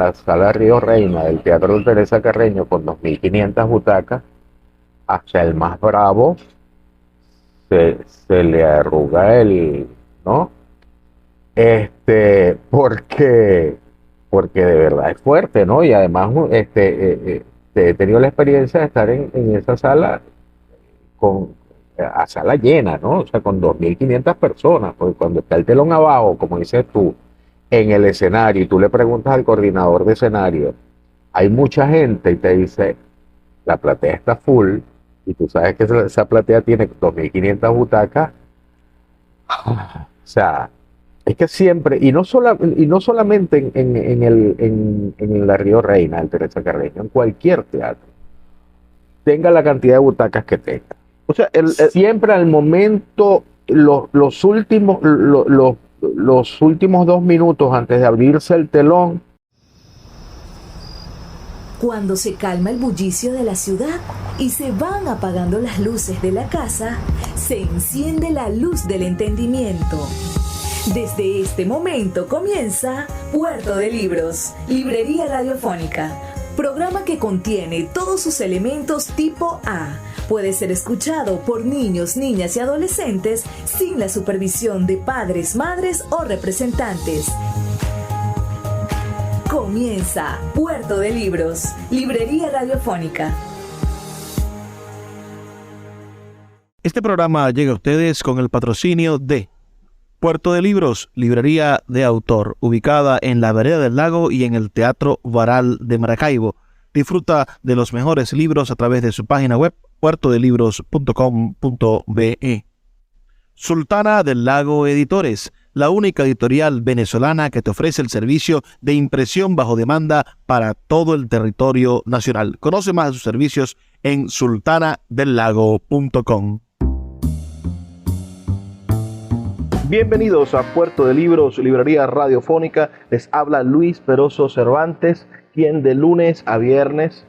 la sala Río Reina del Teatro Teresa Carreño con 2.500 butacas, hasta el más bravo se le arruga ¿no? Porque, porque de verdad es fuerte, ¿no? Y además, he tenido la experiencia de estar en esa sala con, a sala llena, ¿no? O sea, con 2.500 personas, porque cuando está el telón abajo, como dices tú, en el escenario, y tú le preguntas al coordinador de escenario, hay mucha gente y te dice, la platea está full, y tú sabes que esa platea tiene 2.500 butacas. O sea, es que siempre, y no solamente en la Río Reina, el Teresa Carreño, en cualquier teatro, tenga la cantidad de butacas que tenga. O sea, Siempre al momento, los últimos 2 minutos antes de abrirse el telón. Cuando se calma el bullicio de la ciudad y se van apagando las luces de la casa, se enciende la luz del entendimiento. Desde este momento comienza Puerto de Libros, librería radiofónica, programa que contiene todos sus elementos tipo A. Puede ser escuchado por niños, niñas y adolescentes sin la supervisión de padres, madres o representantes. Comienza Puerto de Libros, librería radiofónica. Este programa llega a ustedes con el patrocinio de Puerto de Libros, librería de autor, ubicada en la Vereda del Lago y en el Teatro Varal de Maracaibo. Disfruta de los mejores libros a través de su página web, puertodelibros.com.be. Sultana del Lago Editores, la única editorial venezolana que te ofrece el servicio de impresión bajo demanda para todo el territorio nacional. Conoce más de sus servicios en sultanadelago.com. Bienvenidos a Puerto de Libros, librería radiofónica. Les habla Luis Peroso Cervantes, quien de lunes a viernes,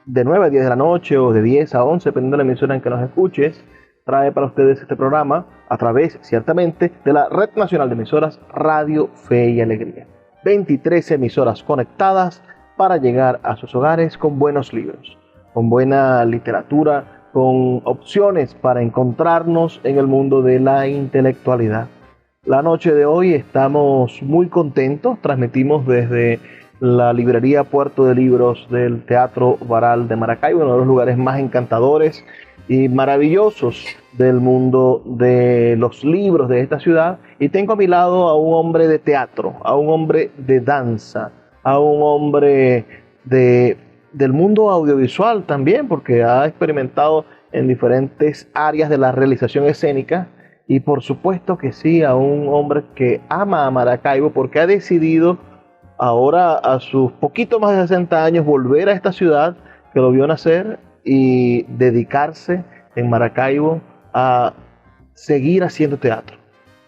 de 9 a 10 de la noche o de 10 a 11, dependiendo de la emisora en que nos escuches, trae para ustedes este programa a través, ciertamente, de la Red Nacional de Emisoras Radio Fe y Alegría. 23 emisoras conectadas para llegar a sus hogares con buenos libros, con buena literatura, con opciones para encontrarnos en el mundo de la intelectualidad. La noche de hoy estamos muy contentos, transmitimos desde la librería Puerto de Libros del Teatro Varal de Maracaibo, uno de los lugares más encantadores y maravillosos del mundo de los libros de esta ciudad, y tengo a mi lado a un hombre de teatro, a un hombre de danza, a un hombre del mundo audiovisual también, porque ha experimentado en diferentes áreas de la realización escénica, y por supuesto que sí, a un hombre que ama a Maracaibo porque ha decidido ahora, a sus poquito más de 60 años, volver a esta ciudad que lo vio nacer y dedicarse en Maracaibo a seguir haciendo teatro,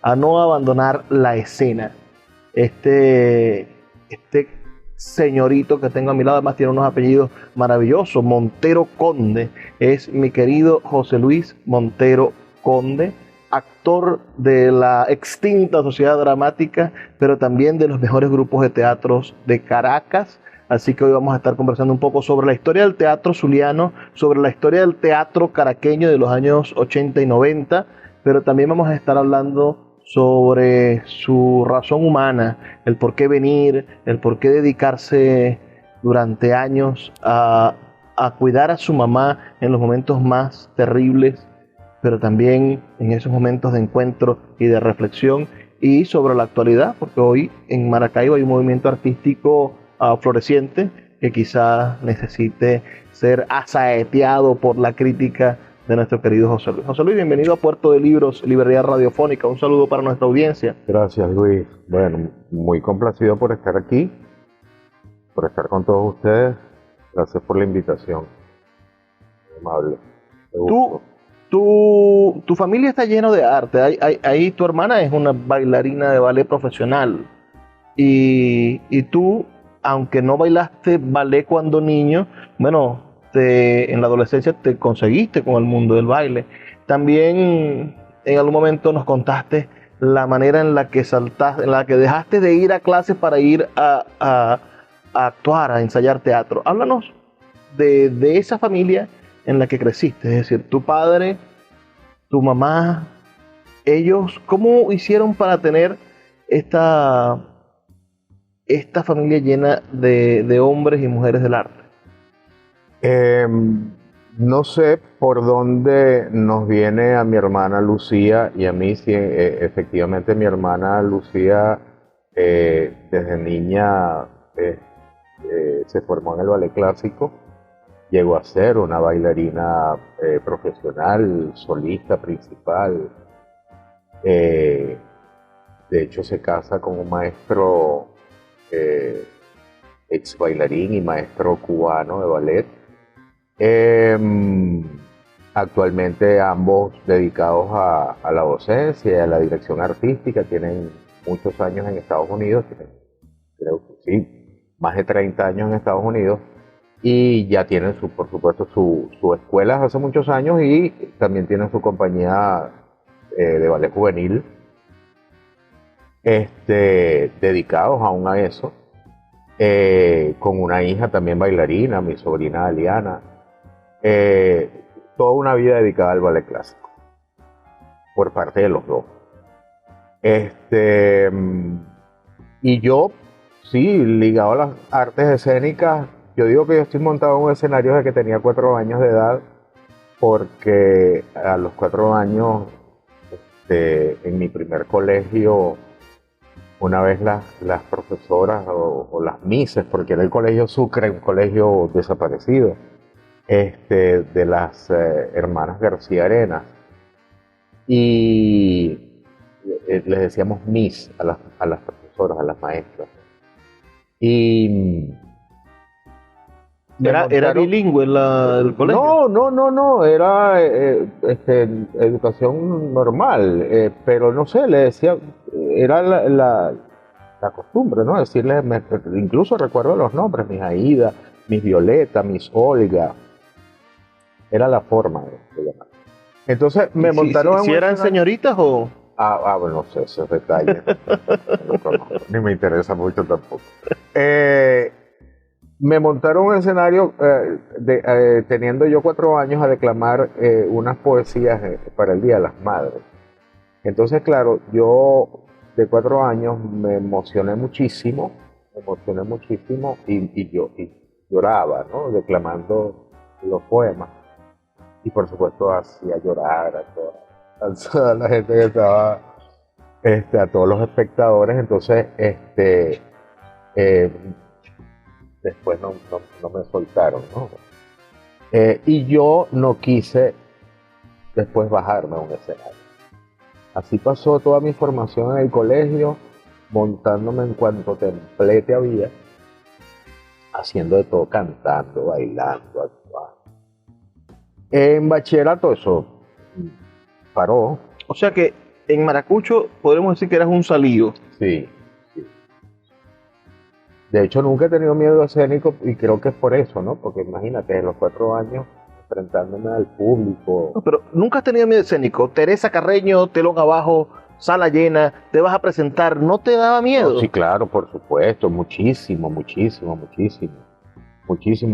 a no abandonar la escena. Este señorito que tengo a mi lado, además tiene unos apellidos maravillosos, Montero Conde, es mi querido José Luis Montero Conde, actor de la extinta Sociedad Dramática, pero también de los mejores grupos de teatros de Caracas. Así que hoy vamos a estar conversando un poco sobre la historia del teatro zuliano, sobre la historia del teatro caraqueño de los años 80 y 90, pero también vamos a estar hablando sobre su razón humana, el por qué venir, el por qué dedicarse durante años a cuidar a su mamá en los momentos más terribles, pero también en esos momentos de encuentro y de reflexión, y sobre la actualidad, porque hoy en Maracaibo hay un movimiento artístico floreciente que quizás necesite ser asaeteado por la crítica de nuestro querido José Luis. José Luis, bienvenido a Puerto de Libros, librería radiofónica. Un saludo para nuestra audiencia. Gracias, Luis. Bueno, muy complacido por estar aquí, por estar con todos ustedes. Gracias por la invitación. Muy amable. Tu familia está lleno de arte. Ahí tu hermana es una bailarina de ballet profesional. Y tú, aunque no bailaste ballet cuando niño, bueno, en la adolescencia te conseguiste con el mundo del baile. También en algún momento nos contaste la manera en la que saltaste, en la que dejaste de ir a clases para ir a a actuar, a ensayar teatro. Háblanos de esa familia en la que creciste, es decir, tu padre, tu mamá, ellos, ¿cómo hicieron para tener esta, esta familia llena de hombres y mujeres del arte? Eh, no sé por dónde nos viene a mi hermana Lucía y a mí, sí, efectivamente mi hermana Lucía desde niña se formó en el ballet clásico, llegó a ser una bailarina profesional, solista principal. Eh, de hecho, se casa con un maestro, eh, ex bailarín y maestro cubano de ballet. Eh, Actualmente ambos dedicados a la docencia y a la dirección artística, tienen muchos años en Estados Unidos, creo que sí, más de 30 años en Estados Unidos, y ya tienen por supuesto su escuela hace muchos años y también tienen su compañía de ballet juvenil, dedicados aún a eso, con una hija también bailarina, mi sobrina Aliana. Toda una vida dedicada al ballet clásico, por parte de los dos. Y yo, sí, ligado a las artes escénicas, yo digo que yo estoy montado en un escenario desde que tenía 4 años de edad, porque a los 4 años, en mi primer colegio, una vez las profesoras o las mises, porque era el colegio Sucre, un colegio desaparecido, de las hermanas García Arenas, y les decíamos Miss a las profesoras, a las maestras. Y ¿Era bilingüe el colegio? No, era educación normal, pero no sé, le decía, era la costumbre, ¿no? Decirles, incluso recuerdo los nombres, Miss Aida, Miss Violeta, Miss Olga. Era la forma de llamar. Entonces me montaron ¿Si eran señoritas o...? Bueno, no sé, esos detalles. No conozco, ni me interesa mucho tampoco. Me montaron un escenario teniendo yo 4 años a declamar unas poesías para el Día de las Madres. Entonces, claro, yo de 4 años me emocioné muchísimo y lloraba, ¿no? Declamando los poemas. Y por supuesto hacía llorar a toda la gente que estaba, a todos los espectadores. Entonces, después no me soltaron, ¿no? Y yo no quise después bajarme a un escenario. Así pasó toda mi formación en el colegio, montándome en cuanto templete había, haciendo de todo, cantando, bailando, actuando. En bachillerato eso paró. O sea que en Maracucho podemos decir que eras un salido. Sí. De hecho, nunca he tenido miedo escénico y creo que es por eso, ¿no? Porque imagínate, en los 4 años enfrentándome al público. No, pero nunca has tenido miedo escénico. Teresa Carreño, telón abajo, sala llena, te vas a presentar, ¿no te daba miedo? No, sí, claro, por supuesto, muchísimo,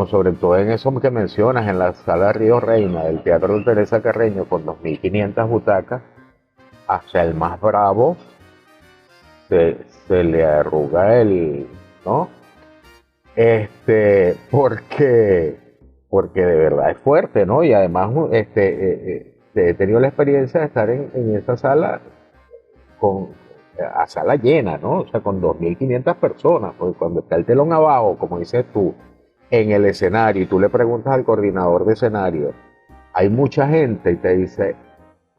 sobre todo en eso que mencionas, en la sala Río Reina del Teatro de Teresa Carreño, con 2.500 butacas, hasta el más bravo se le arruga ¿no? Porque de verdad es fuerte, ¿no? Y además he tenido la experiencia de estar en esa sala a sala llena, ¿no? O sea, con 2.500 personas, porque cuando está el telón abajo, como dices tú, en el escenario, y tú le preguntas al coordinador de escenario, hay mucha gente, y te dice,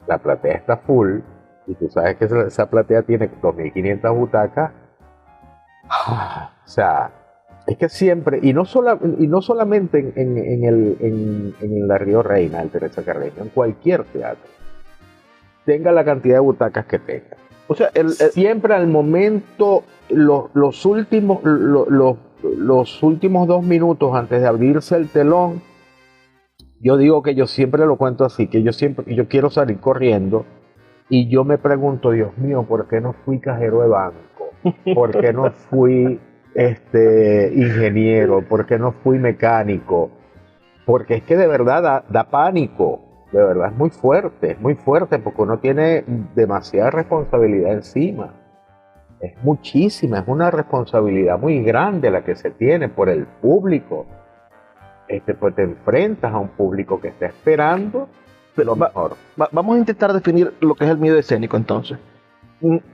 la platea está full, y tú sabes que esa platea tiene 2.500 butacas. O sea, es que siempre, y no solamente en la Río Reina, el Teresa Carreño, en cualquier teatro, tenga la cantidad de butacas que tenga. O sea, siempre al momento, los últimos 2 minutos antes de abrirse el telón, yo digo que yo siempre lo cuento así, que yo quiero salir corriendo y yo me pregunto, Dios mío, ¿por qué no fui cajero de banco? ¿Por qué no fui ingeniero? ¿Por qué no fui mecánico? Porque es que de verdad da pánico, de verdad es muy fuerte porque uno tiene demasiada responsabilidad encima. Es muchísima, es una responsabilidad muy grande la que se tiene por el público. Pues te enfrentas a un público que está esperando lo mejor. Vamos a intentar definir lo que es el miedo escénico entonces.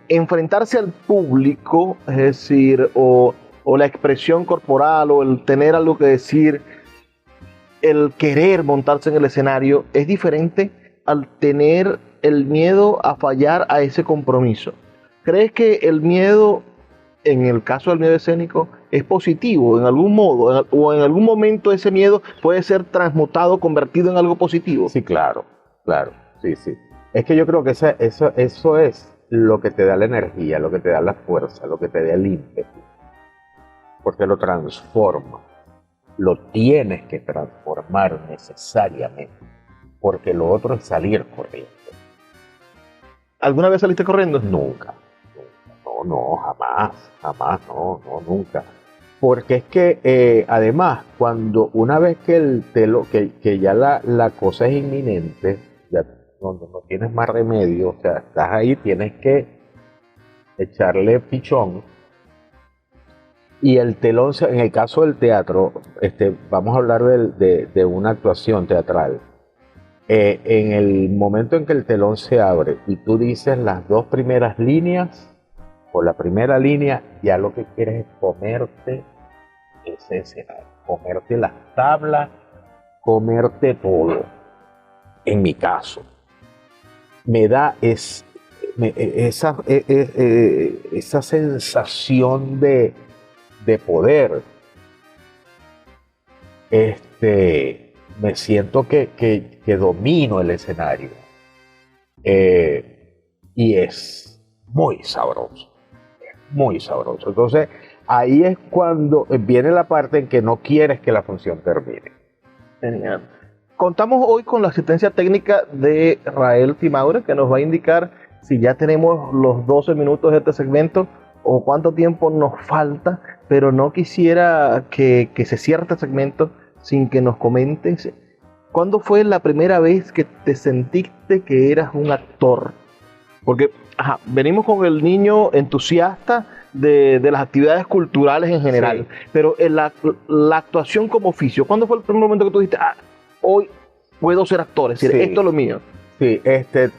Enfrentarse al público, es decir, o la expresión corporal, o el tener algo que decir, el querer montarse en el escenario, es diferente al tener el miedo a fallar a ese compromiso. ¿Crees que el miedo, en el caso del miedo escénico, es positivo en algún modo, o en algún momento ese miedo puede ser transmutado, convertido en algo positivo? Sí, claro, sí. Es que yo creo que eso es lo que te da la energía, lo que te da la fuerza, lo que te da el ímpetu, porque lo transforma. Lo tienes que transformar necesariamente, porque lo otro es salir corriendo. ¿Alguna vez saliste corriendo? Nunca. No, jamás, nunca. Porque es que además, una vez que ya la cosa es inminente, ya no tienes más remedio, o sea, estás ahí, tienes que echarle pichón. Y el telón, en el caso del teatro, vamos a hablar de una actuación teatral. En el momento en que el telón se abre y tú dices las dos primeras líneas, o la primera línea, ya lo que quieres es comerte ese escenario, comerte las tablas, comerte todo. En mi caso, me da esa sensación de poder. Me siento que domino el escenario, y es muy sabroso. Entonces ahí es cuando viene la parte en que no quieres que la función termine. Genial. Contamos hoy con la asistencia técnica de Rael Timaure, que nos va a indicar si ya tenemos los 12 minutos de este segmento o cuánto tiempo nos falta, pero no quisiera que se cierre este segmento sin que nos comentes cuándo fue la primera vez que te sentiste que eras un actor. Porque venimos con el niño entusiasta de las actividades culturales en general, sí, pero la actuación como oficio, ¿cuándo fue el primer momento que tú dijiste, hoy puedo ser actor, es decir, sí, esto es lo mío? Sí,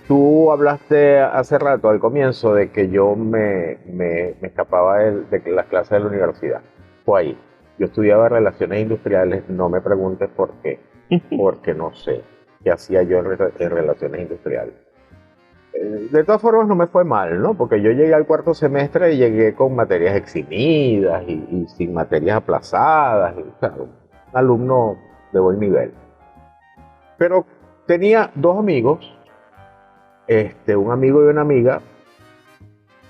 tú hablaste hace rato, al comienzo, de que yo me escapaba de las clases de la universidad. Fue ahí. Yo estudiaba relaciones industriales, no me preguntes por qué, porque no sé qué hacía yo en relaciones industriales. De todas formas no me fue mal, ¿no? Porque yo llegué al cuarto semestre y llegué con materias eximidas y sin materias aplazadas, o sea, un alumno de buen nivel. Pero tenía dos amigos, un amigo y una amiga,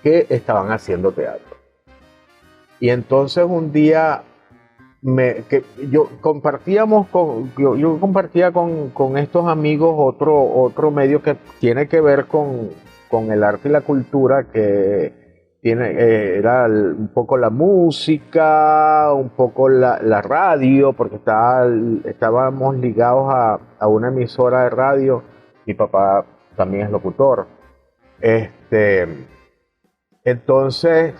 que estaban haciendo teatro. Y entonces un día yo compartía con estos amigos otro medio que tiene que ver con el arte y la cultura, que era un poco la música, un poco la radio, porque estábamos ligados a una emisora de radio. Mi papá también es locutor. Entonces,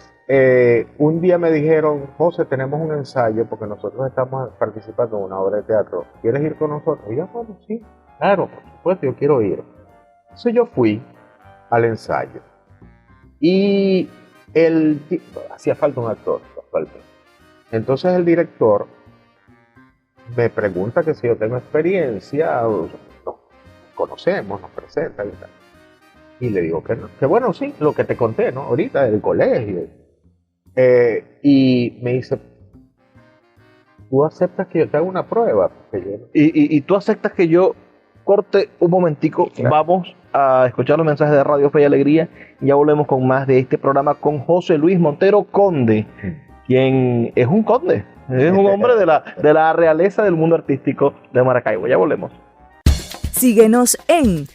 un día me dijeron, José, tenemos un ensayo porque nosotros estamos participando en una obra de teatro. ¿Quieres ir con nosotros? Y yo, bueno, sí, claro, por supuesto, yo quiero ir. Entonces yo fui al ensayo. Y hacía falta un actor, actualmente. Entonces el director me pregunta que si yo tengo experiencia, nos conocemos, nos presenta y tal. Y le digo que no, que bueno, sí, lo que te conté, ¿no? Ahorita del colegio. Y me dice, ¿tú aceptas que yo te haga una prueba? Y tú aceptas que yo corte un momentico, claro. Vamos a escuchar los mensajes de Radio Fe y Alegría y ya volvemos con más de este programa con José Luis Montero Conde, quien es un conde, es un hombre de la realeza del mundo artístico de Maracaibo. Ya volvemos. Síguenos en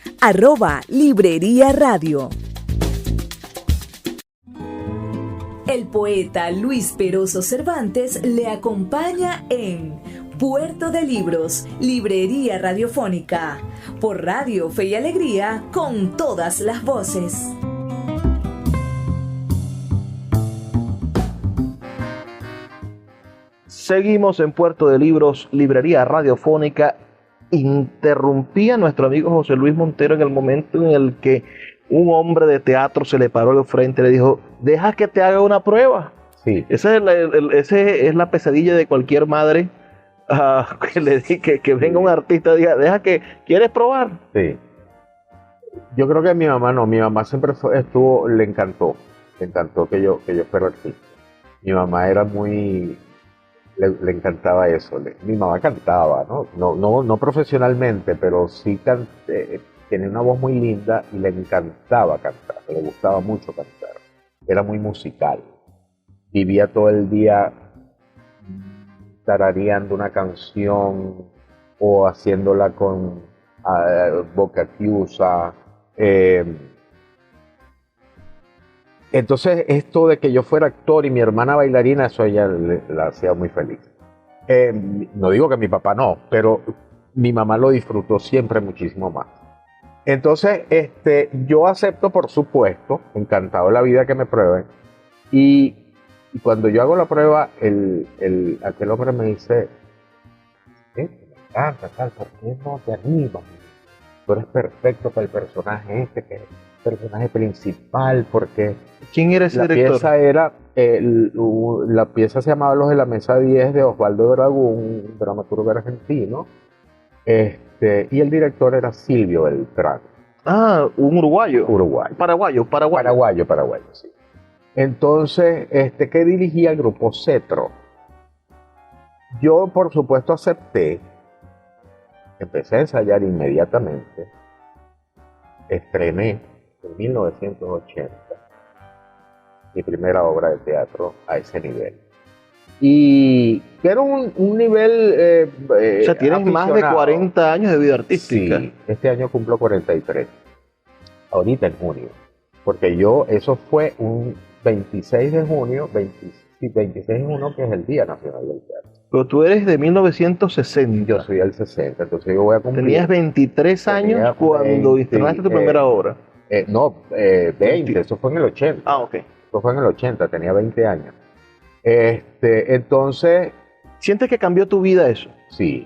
@Librería Radio. El poeta Luis Peroso Cervantes le acompaña en Puerto de Libros, Librería Radiofónica, por Radio Fe y Alegría, con todas las voces. Seguimos en Puerto de Libros, Librería Radiofónica. Interrumpí a nuestro amigo José Luis Montero en el momento en el que un hombre de teatro se le paró de frente y le dijo: deja que te haga una prueba. Sí, Esa es la pesadilla de cualquier madre, que le diga que venga un artista y diga: deja que, ¿quieres probar? sí. Yo creo que mi mamá no, mi mamá siempre le encantó que yo fuera artista. Mi mamá era muy, le encantaba eso. Mi mamá cantaba, no profesionalmente, pero sí tenía una voz muy linda y le encantaba cantar, le gustaba mucho cantar. Era muy musical. Vivía todo el día tarareando una canción o haciéndola con boca chiusa. Entonces, esto de que yo fuera actor y mi hermana bailarina, eso a ella la hacía muy feliz. No digo que mi papá no, pero mi mamá lo disfrutó siempre muchísimo más. Entonces, yo acepto, por supuesto, encantado de la vida, que me prueben. Y cuando yo hago la prueba, aquel hombre me dice: me encanta, tal, ¿por qué no te animas? Tú eres perfecto para el personaje que es el personaje principal, porque ¿Quién era ese la director? pieza era, la pieza se llamaba Los de la Mesa 10, de Osvaldo Veragún, un dramaturgo argentino, y el director era Silvio Beltrán. Un uruguayo. Uruguayo. Paraguayo. Paraguayo, sí. Entonces, que dirigía el grupo Cetro. Yo, por supuesto, acepté. Empecé a ensayar inmediatamente. Estrené en 1980 mi primera obra de teatro a ese nivel. Y era un nivel O sea, tienes más de aficionado. 40 años de vida artística. Sí, este año cumplo 43. Ahorita en junio. Porque eso fue un 26 de junio, 26 de junio, que es el Día Nacional del Teatro. Pero tú eres de 1960. Yo soy del 60, entonces yo voy a cumplir. Tenías 23 años Tenía cuando 20, estrenaste tu primera obra. 20, eso fue en el 80. Ok. Eso fue en el 80, tenía 20 años. Entonces, ¿Sientes que cambió tu vida eso? sí,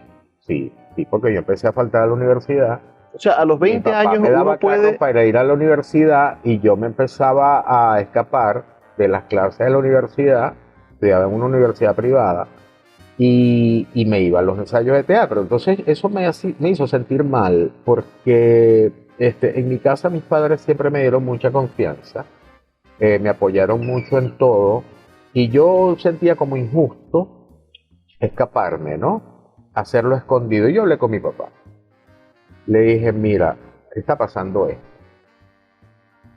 porque yo empecé a faltar a la universidad. O sea, a los Mi 20 papá años me daba uno puede... carro para ir a la universidad y yo me empezaba a escapar de las clases de la universidad, estudiaba en una universidad privada, y me iba a los ensayos de teatro. Entonces eso me hizo sentir mal, porque en mi casa mis padres siempre me dieron mucha confianza, me apoyaron mucho en todo, y yo sentía como injusto escaparme, ¿no? Hacerlo escondido. Y yo hablé con mi papá. Le dije: mira, ¿qué está pasando esto?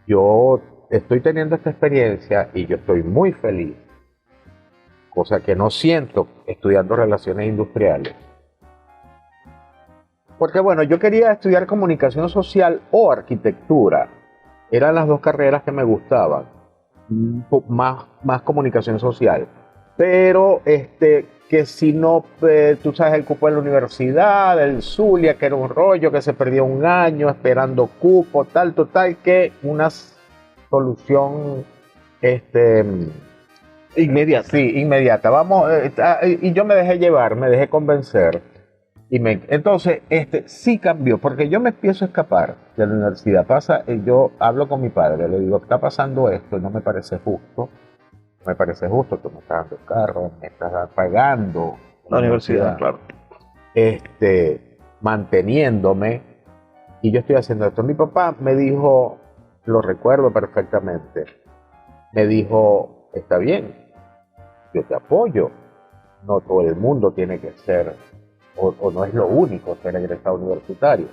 Yo estoy teniendo esta experiencia y yo estoy muy feliz, cosa que no siento estudiando relaciones industriales. Porque bueno, yo quería estudiar comunicación social o arquitectura. Eran las dos carreras que me gustaban. Más comunicación social. Pero que si no, tú sabes, el cupo de la universidad, el Zulia, que era un rollo, que se perdió un año esperando cupo, total, que una solución Inmediata. sí, inmediata. Vamos, y yo me dejé llevar, me dejé convencer. Entonces, sí cambió, porque yo me empiezo a escapar de la universidad. Yo hablo con mi padre, le digo: está pasando esto, y no me parece justo. No me parece justo, tú me estás dando el carro, me estás pagando La universidad, claro. Manteniéndome, y yo estoy haciendo esto. Mi papá me dijo, lo recuerdo perfectamente, me dijo: está bien, yo te apoyo, no todo el mundo tiene que ser, o no es lo único ser egresado universitario,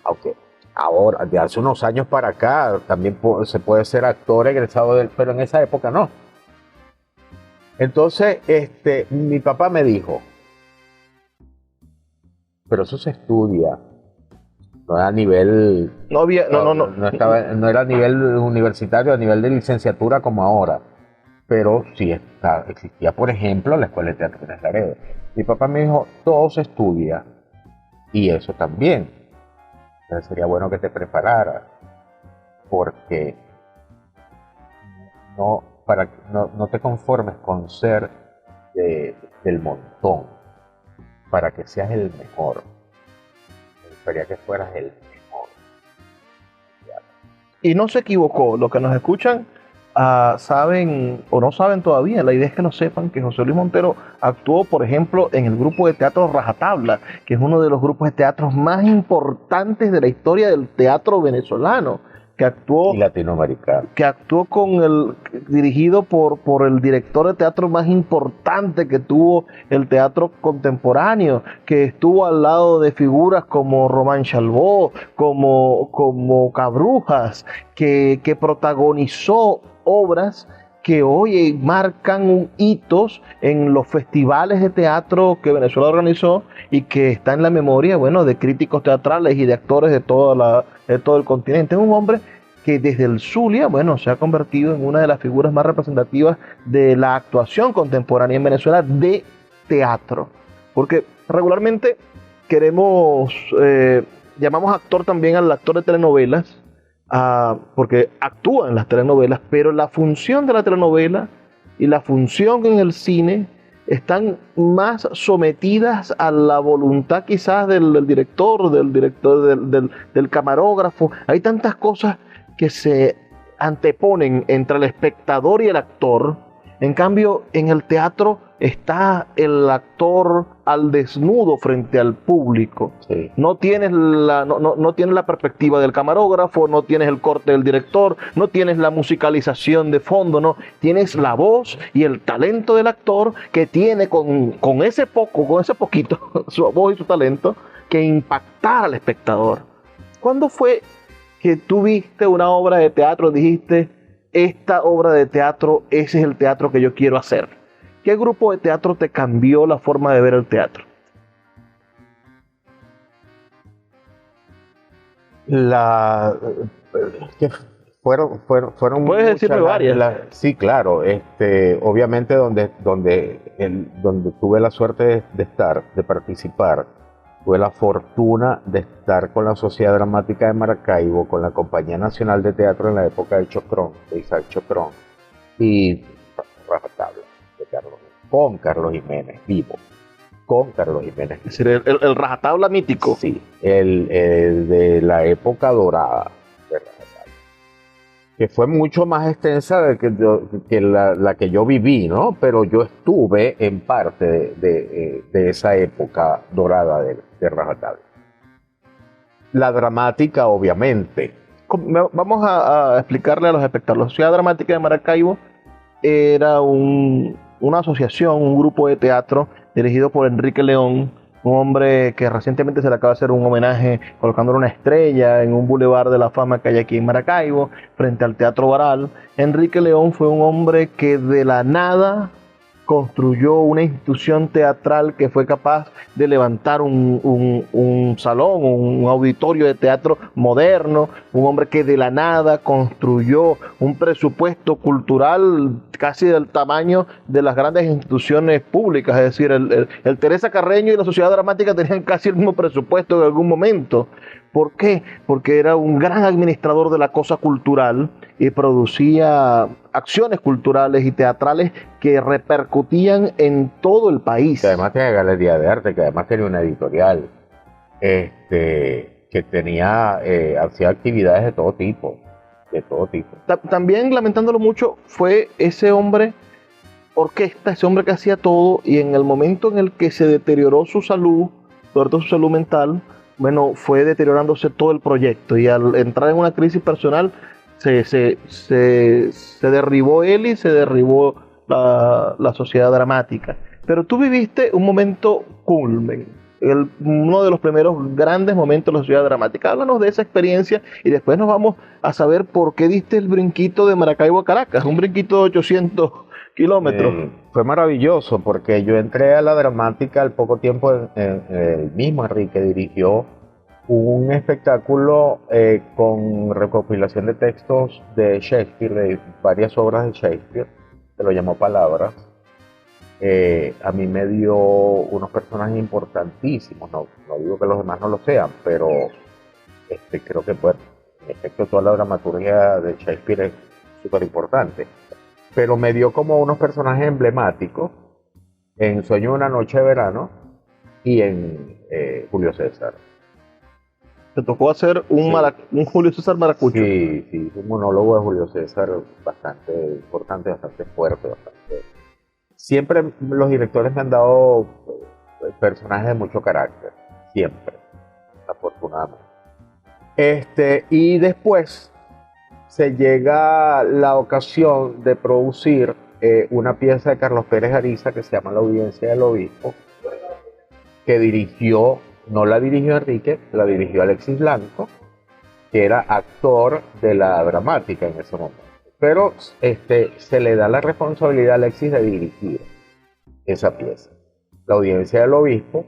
aunque ahora, de hace unos años para acá, también se puede ser actor egresado pero en esa época no. Entonces, mi papá me dijo: pero eso se estudia, no era a nivel, No había... No. no era a nivel universitario, a nivel de licenciatura como ahora. pero sí existía, por ejemplo, la Escuela de Teatro Inés Laredo. Mi papá me dijo, todo se estudia y eso también. Entonces sería bueno que te prepararas, porque no te conformes con ser del montón, para que seas el mejor. Me gustaría que fueras el mejor. Y no se equivocó. Los que nos escuchan saben o no saben todavía. La idea es que lo sepan, que José Luis Montero actuó, por ejemplo, en el grupo de teatro Rajatabla, que es uno de los grupos de teatro más importantes de la historia del teatro venezolano, Y latinoamericano. que actuó dirigido por el director de teatro más importante que tuvo el teatro contemporáneo, que estuvo al lado de figuras como Román Chalbó, como Cabrujas, que protagonizó obras que hoy marcan hitos en los festivales de teatro que Venezuela organizó y que está en la memoria, bueno, de críticos teatrales y de actores de todo el continente. Es un hombre que desde el Zulia, bueno, se ha convertido en una de las figuras más representativas de la actuación contemporánea en Venezuela de teatro. Porque regularmente llamamos actor también al actor de telenovelas, porque actúa en las telenovelas, pero la función de la telenovela y la función en el cine están más sometidas a la voluntad quizás del director, del camarógrafo. Hay tantas cosas que se anteponen entre el espectador y el actor. En cambio, en el teatro está el actor al desnudo frente al público. Sí. No tienes no tienes la perspectiva del camarógrafo, no tienes el corte del director, no tienes la musicalización de fondo, no. Tienes la voz y el talento del actor, que tiene con ese poquito, su voz y su talento, que impactar al espectador. ¿Cuándo fue que tú viste una obra de teatro y dijiste, esta obra de teatro, ese es el teatro que yo quiero hacer? ¿Qué grupo de teatro te cambió la forma de ver el teatro? Que fueron Puedes decirme varias. Sí, claro. Obviamente donde tuve la suerte de participar, tuve la fortuna de estar con la Sociedad Dramática de Maracaibo, con la Compañía Nacional de Teatro en la época de Isaac Chocrón, y Rajatabla, con Carlos Jiménez, vivo, con Carlos Jiménez. Es decir, el Rajatabla mítico. Sí, el de la época dorada de Rajatabla, que fue mucho más extensa que la que yo viví, ¿no? Pero yo estuve en parte de esa época dorada de Rajatabla. La dramática, obviamente. Vamos a explicarle a los espectadores. La Sociedad Dramática de Maracaibo era una asociación, un grupo de teatro dirigido por Enrique León, un hombre que recientemente se le acaba de hacer un homenaje colocándole una estrella en un bulevar de la fama que hay aquí en Maracaibo, frente al Teatro Baral. Enrique León fue un hombre que de la nada construyó una institución teatral que fue capaz de levantar un salón, un auditorio de teatro moderno, un hombre que de la nada construyó un presupuesto cultural casi del tamaño de las grandes instituciones públicas, es decir, el Teresa Carreño y la Sociedad Dramática tenían casi el mismo presupuesto en algún momento. ¿Por qué? Porque era un gran administrador de la cosa cultural y producía acciones culturales y teatrales que repercutían en todo el país. Que además tenía galería de arte, que además tenía una editorial, que hacía actividades de todo tipo. También, lamentándolo mucho, fue ese hombre orquesta, ese hombre que hacía todo, y en el momento en el que se deterioró su salud, sobre todo su salud mental, bueno, fue deteriorándose todo el proyecto, y al entrar en una crisis personal se derribó él y se derribó la Sociedad Dramática. Pero tú viviste un momento culmen, uno de los primeros grandes momentos de la Sociedad Dramática. Háblanos de esa experiencia y después nos vamos a saber por qué diste el brinquito de Maracaibo a Caracas, un brinquito de 800 kilómetros. Fue maravilloso porque yo entré a la dramática al poco tiempo. El mismo Enrique dirigió un espectáculo con recopilación de textos de Shakespeare, de varias obras de Shakespeare, se lo llamó Palabras. A mí me dio unos personajes importantísimos, no digo que los demás no lo sean, pero creo que pues, en efecto toda la dramaturgia de Shakespeare es súper importante. Pero me dio como unos personajes emblemáticos en Sueño de una noche de verano y en Julio César. Te tocó hacer un Julio César maracucho. Sí, un monólogo de Julio César bastante importante, bastante fuerte, Siempre los directores me han dado personajes de mucho carácter, siempre, afortunadamente. Y después se llega la ocasión de producir una pieza de Carlos Pérez Ariza que se llama La audiencia del obispo, que dirigió, no la dirigió Enrique, la dirigió Alexis Blanco, que era actor de la dramática en ese momento. Pero se le da la responsabilidad a Alexis de dirigir esa pieza, La audiencia del obispo,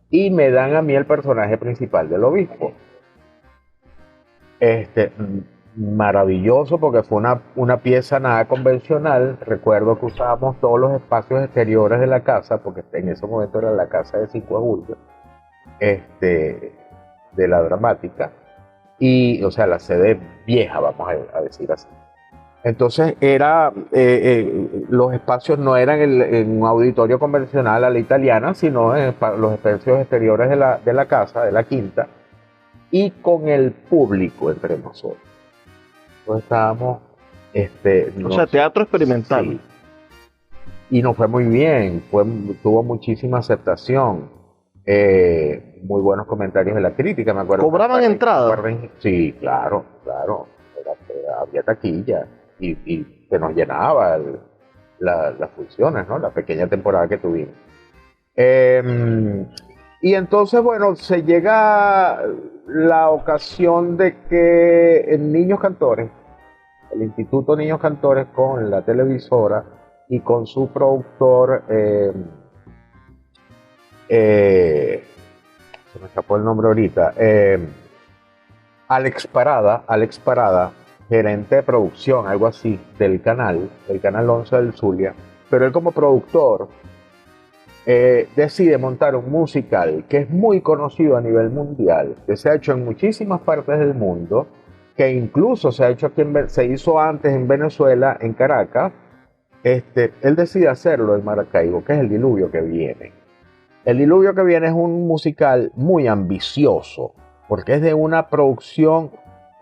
y me dan a mí el personaje principal del obispo. Maravilloso porque fue una pieza nada convencional. Recuerdo que usábamos todos los espacios exteriores de la casa, porque en ese momento era la casa de 5 de julio, de la dramática, y o sea la sede vieja, vamos a decir así. Entonces los espacios no eran en un auditorio convencional a la italiana, sino los espacios exteriores de la casa, de la quinta, y con el público entre nosotros. Entonces estábamos... o sea, teatro experimental. Sí. Y nos fue muy bien, tuvo muchísima aceptación, muy buenos comentarios de la crítica, me acuerdo. ¿Cobraban entrada? Sí, claro, había taquilla y se nos llenaba las funciones, ¿no? La pequeña temporada que tuvimos. Y entonces, bueno, se llega la ocasión de que en Niños Cantores, el Instituto Niños Cantores con la televisora y con su productor, se me escapó el nombre ahorita, Alex Parada, gerente de producción, algo así, del canal 11 del Zulia, pero él como productor decide montar un musical que es muy conocido a nivel mundial, que se ha hecho en muchísimas partes del mundo, que incluso se hizo antes en Venezuela, en Caracas. Él decide hacerlo en Maracaibo, que es El Diluvio que viene. El Diluvio que viene es un musical muy ambicioso, porque es de una producción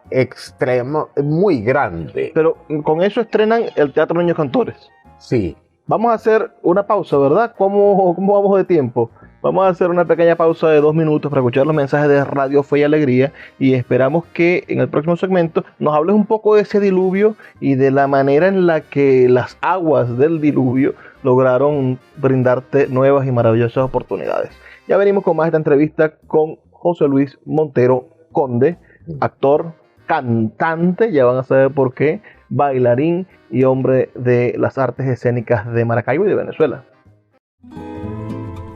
extrema, muy grande. Pero con eso estrenan el Teatro Niños Cantores. Sí. Vamos a hacer una pausa, ¿verdad? ¿Cómo vamos de tiempo? Vamos a hacer una pequeña pausa de 2 minutos para escuchar los mensajes de Radio Fe y Alegría, y esperamos que en el próximo segmento nos hables un poco de ese diluvio y de la manera en la que las aguas del diluvio lograron brindarte nuevas y maravillosas oportunidades. Ya venimos con más de esta entrevista con José Luis Montero Conde, actor, cantante, ya van a saber por qué, bailarín y hombre de las artes escénicas de Maracaibo y de Venezuela.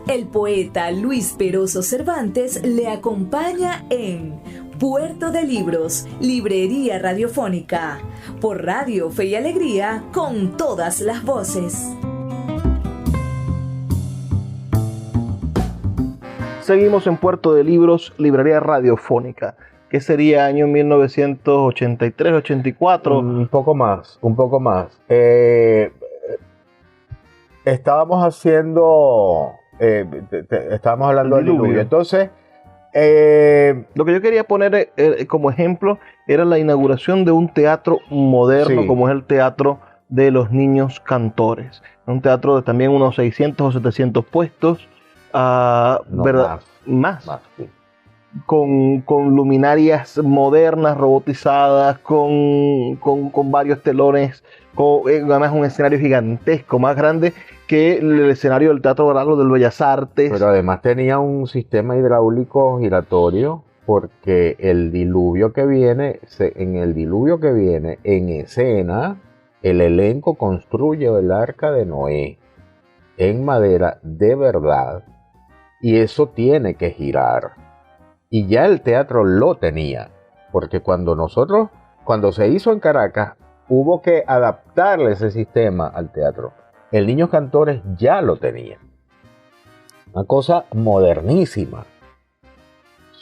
El poeta Luis Peroso Cervantes le acompaña en Puerto de Libros, Librería Radiofónica, por Radio Fe y Alegría, con todas las voces. Seguimos en Puerto de Libros, Librería Radiofónica. ¿Qué sería año 1983, 84? Un poco más. Estábamos haciendo... estábamos hablando del diluvio. Entonces, lo que yo quería poner como ejemplo era la inauguración de un teatro moderno, sí, como es el Teatro de los Niños Cantores. Un teatro de también unos 600 o 700 puestos. No, ¿verdad? Más, sí. Con luminarias modernas, robotizadas, con varios telones, además un escenario gigantesco, más grande que el escenario del Teatro Grado del Bellas Artes. Pero además tenía un sistema hidráulico giratorio, porque el diluvio que viene, en escena, el elenco construye el Arca de Noé en madera de verdad, y eso tiene que girar. Y ya el teatro lo tenía, porque cuando se hizo en Caracas, hubo que adaptarle ese sistema al teatro. El Niños Cantores ya lo tenía. Una cosa modernísima.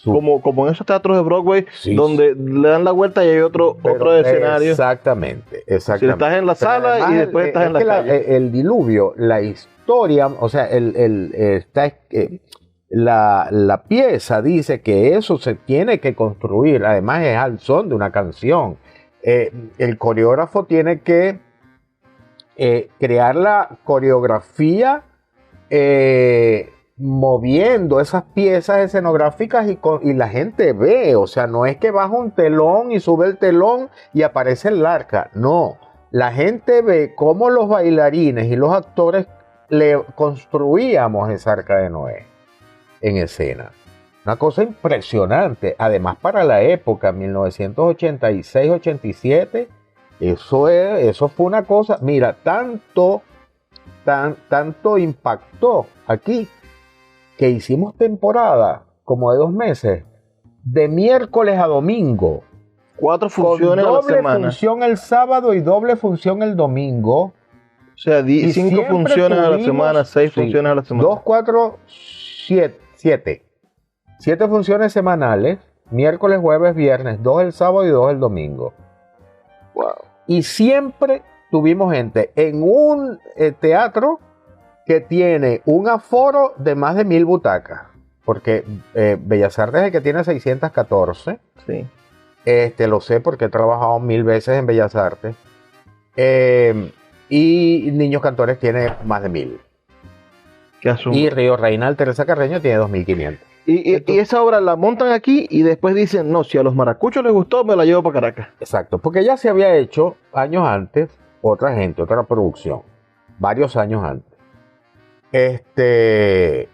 Como en esos teatros de Broadway, Sí, donde le dan la vuelta y hay otro escenario. Exactamente. Si estás en la Pero sala además y después estás en la calle. el diluvio, la historia, o sea, la pieza dice que eso se tiene que construir, además es al son de una canción. El coreógrafo tiene que crear la coreografía moviendo esas piezas escenográficas y la gente ve, o sea, no es que baja un telón y sube el telón y aparece el arca, no, la gente ve cómo los bailarines y los actores le construíamos esa arca de Noé en escena. Una cosa impresionante, además para la época, 1986-87, eso fue una cosa, mira, tanto impactó aquí, que hicimos temporada como de 2 meses, de miércoles a domingo. 4 funciones a la doble semana. función el sábado y doble función el domingo. O sea, Y 5 siempre funciones a la tuvimos, semana, 6 sí, funciones a la semana. 2, 4, 7. 7 funciones semanales, miércoles, jueves, viernes, 2 el sábado y 2 el domingo. Wow. Y siempre tuvimos gente en un teatro que tiene un aforo de más de 1000 butacas, porque Bellas Artes es el que tiene 614. Sí. Lo sé porque he trabajado 1000 veces en Bellas Artes. Y Niños Cantores tiene más de 1000. Qué asunto. Y Río Reinal Teresa Carreño tiene 2500. Y esa obra la montan aquí y después dicen, no, si a los maracuchos les gustó, me la llevo para Caracas. Exacto, porque ya se había hecho años antes otra gente, otra producción, varios años antes. Que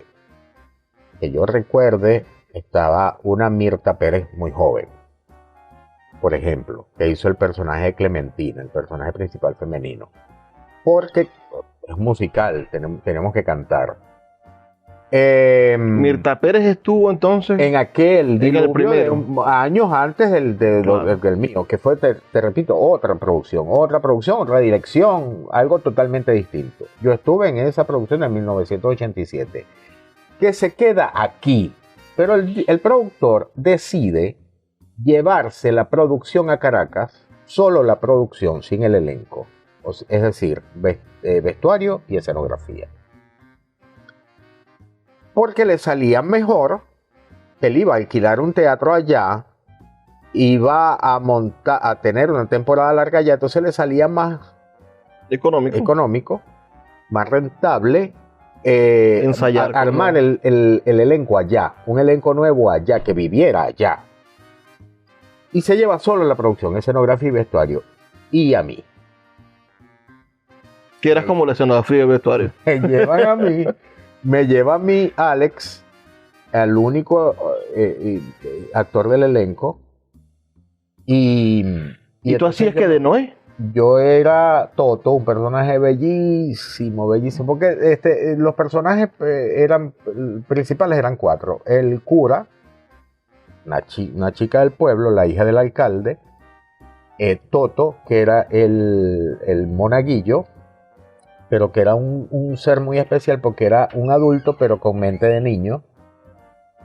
yo recuerde, estaba una Mirta Pérez muy joven, por ejemplo, que hizo el personaje de Clementina, el personaje principal femenino, porque es musical, tenemos que cantar. Mirta Pérez estuvo entonces En aquel el diluvio primero. años antes Claro. del mío, que fue, te repito, otra producción, otra dirección, algo totalmente distinto. Yo estuve en esa producción en 1987, que se queda aquí, pero el productor decide llevarse la producción a Caracas, solo la producción, sin el elenco, es decir, vestuario y escenografía. Porque le salía mejor, él iba a alquilar un teatro allá, iba a tener una temporada larga allá, entonces le salía más económico, más rentable Ensayar armar el elenco allá, un elenco nuevo allá, que viviera allá. Y se lleva solo la producción, escenografía y vestuario, y a mí. Que eras como la escenografía del vestuario. Me lleva a mí Alex, el único actor del elenco. ¿Y tú hacías que de Noé? Yo era Toto, un personaje bellísimo, porque los personajes principales eran 4. El cura, una chica del pueblo, la hija del alcalde, Toto, que era el monaguillo, pero que era un ser muy especial porque era un adulto pero con mente de niño,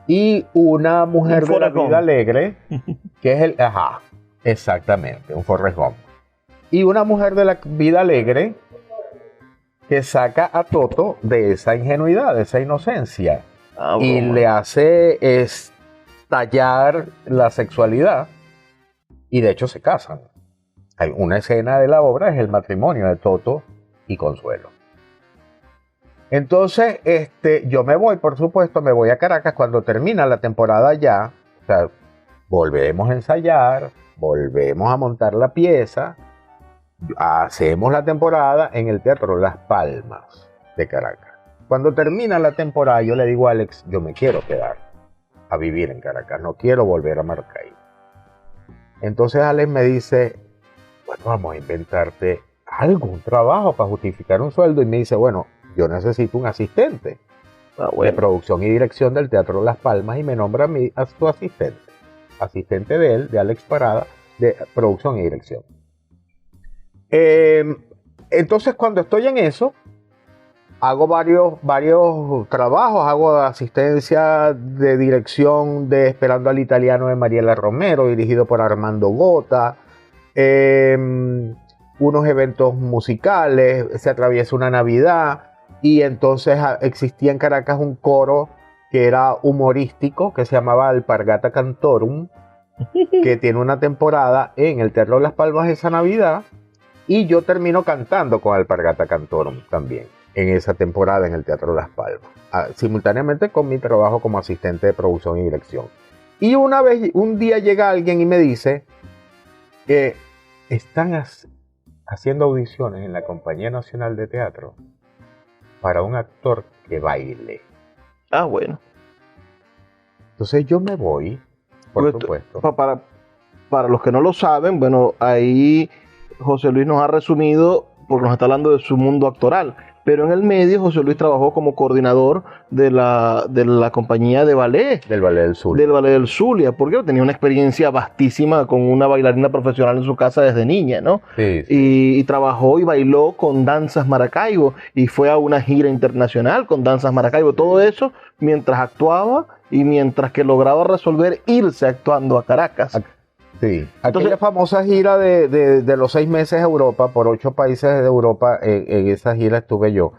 y una mujer de la vida alegre, que es exactamente, un Forrest Gump, y una mujer de la vida alegre que saca a Toto de esa ingenuidad, de esa inocencia, y le hace estallar la sexualidad, y de hecho se casan. Hay una escena de la obra, es el matrimonio de Toto y Consuelo. Entonces, yo me voy, por supuesto, me voy a Caracas cuando termina la temporada ya. O sea, volvemos a ensayar, volvemos a montar la pieza, hacemos la temporada en el Teatro Las Palmas de Caracas. Cuando termina la temporada, yo le digo a Alex, yo me quiero quedar a vivir en Caracas, no quiero volver a Maracay. Entonces Alex me dice, bueno, vamos a inventarte un trabajo para justificar un sueldo, y me dice, bueno, yo necesito un asistente de producción y dirección del Teatro Las Palmas, y me nombra a mí a su asistente de él, de Alex Parada, de producción y dirección. Eh, entonces, cuando estoy en eso, hago varios trabajos, hago asistencia de dirección de Esperando al Italiano de Mariela Romero, dirigido por Armando Gota, unos eventos musicales, se atraviesa una Navidad, y entonces existía en Caracas un coro que era humorístico, que se llamaba Alpargata Cantorum, que tiene una temporada en el Teatro Las Palmas esa Navidad, y yo termino cantando con Alpargata Cantorum también en esa temporada en el Teatro Las Palmas, simultáneamente con mi trabajo como asistente de producción y dirección. Y un día llega alguien y me dice que están haciendo audiciones en la Compañía Nacional de Teatro para un actor que baile. Ah, bueno. Entonces yo me voy, por supuesto. Para los que no lo saben, bueno, ahí José Luis nos ha resumido, porque nos está hablando de su mundo actoral. Pero en el medio, José Luis trabajó como coordinador de la compañía de ballet. Del Ballet del Zulia. Del Ballet del Zulia, porque tenía una experiencia vastísima con una bailarina profesional en su casa desde niña, ¿no? Sí, sí. Y trabajó y bailó con Danzas Maracaibo, y fue a una gira internacional con Danzas Maracaibo. Todo eso mientras actuaba y mientras que lograba resolver irse actuando a Caracas. Sí, aquella famosa gira de los 6 meses a Europa, por 8 países de Europa, en esa gira estuve yo.